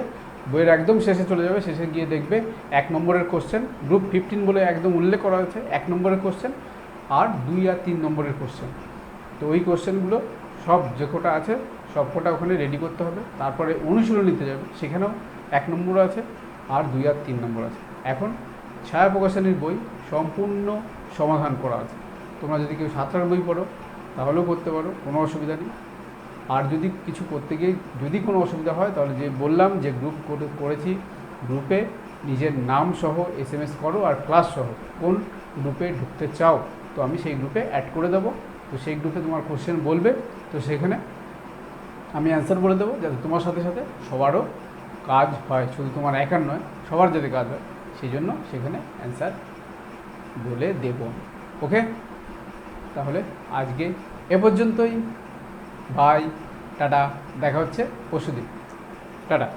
বইয়ের একদম শেষে চলে যাবে, শেষে গিয়ে দেখবে 1 নম্বরের কোশ্চেন, গ্রুপ 15 বলে একদম উল্লেখ করা হয়েছে, 1 নম্বরের কোশ্চেন আর 2 আর 3 নম্বরের কোশ্চেন। তো ওই কোশ্চেনগুলো সব যে কটা আছে সব কটা ওখানে রেডি করতে হবে। তারপরে অনুশীলনীতে যাবে, সেখানেও 1 নম্বর আছে আর 2 আর 3 নম্বর আছে। এখন ছায়া প্রকাশনীর বই সম্পূর্ণ সমাধান করা আছে। তোমরা যদি কেউ সাঁতরার বই পড়ো তাহলেও করতে পারো, কোনো অসুবিধা নেই। আর যদি কিছু করতে গিয়ে যদি কোনো অসুবিধা হয়, তাহলে যে বললাম যে গ্রুপ করেছি, গ্রুপে নিজের নাম সহ SMS করো আর ক্লাস সহ কোন গ্রুপে ঢুকতে চাও, তো আমি সেই গ্রুপে অ্যাড করে দেবো। তো সেই গ্রুপে তোমার কোশ্চেন বলবে, তো সেখানে আমি অ্যান্সার বলে দেবো, যাতে তোমার সাথে সাথে সবারও কাজ হয়, শুধু তোমার একার নয়, সবার যাতে কাজ হয়, সেই জন্য সেখানে অ্যান্সার বলে দেব। ওকে, তাহলে আজকে এ পর্যন্তই। বাই, টাটা, দেখা হচ্ছে পরশুদিন। টাটা।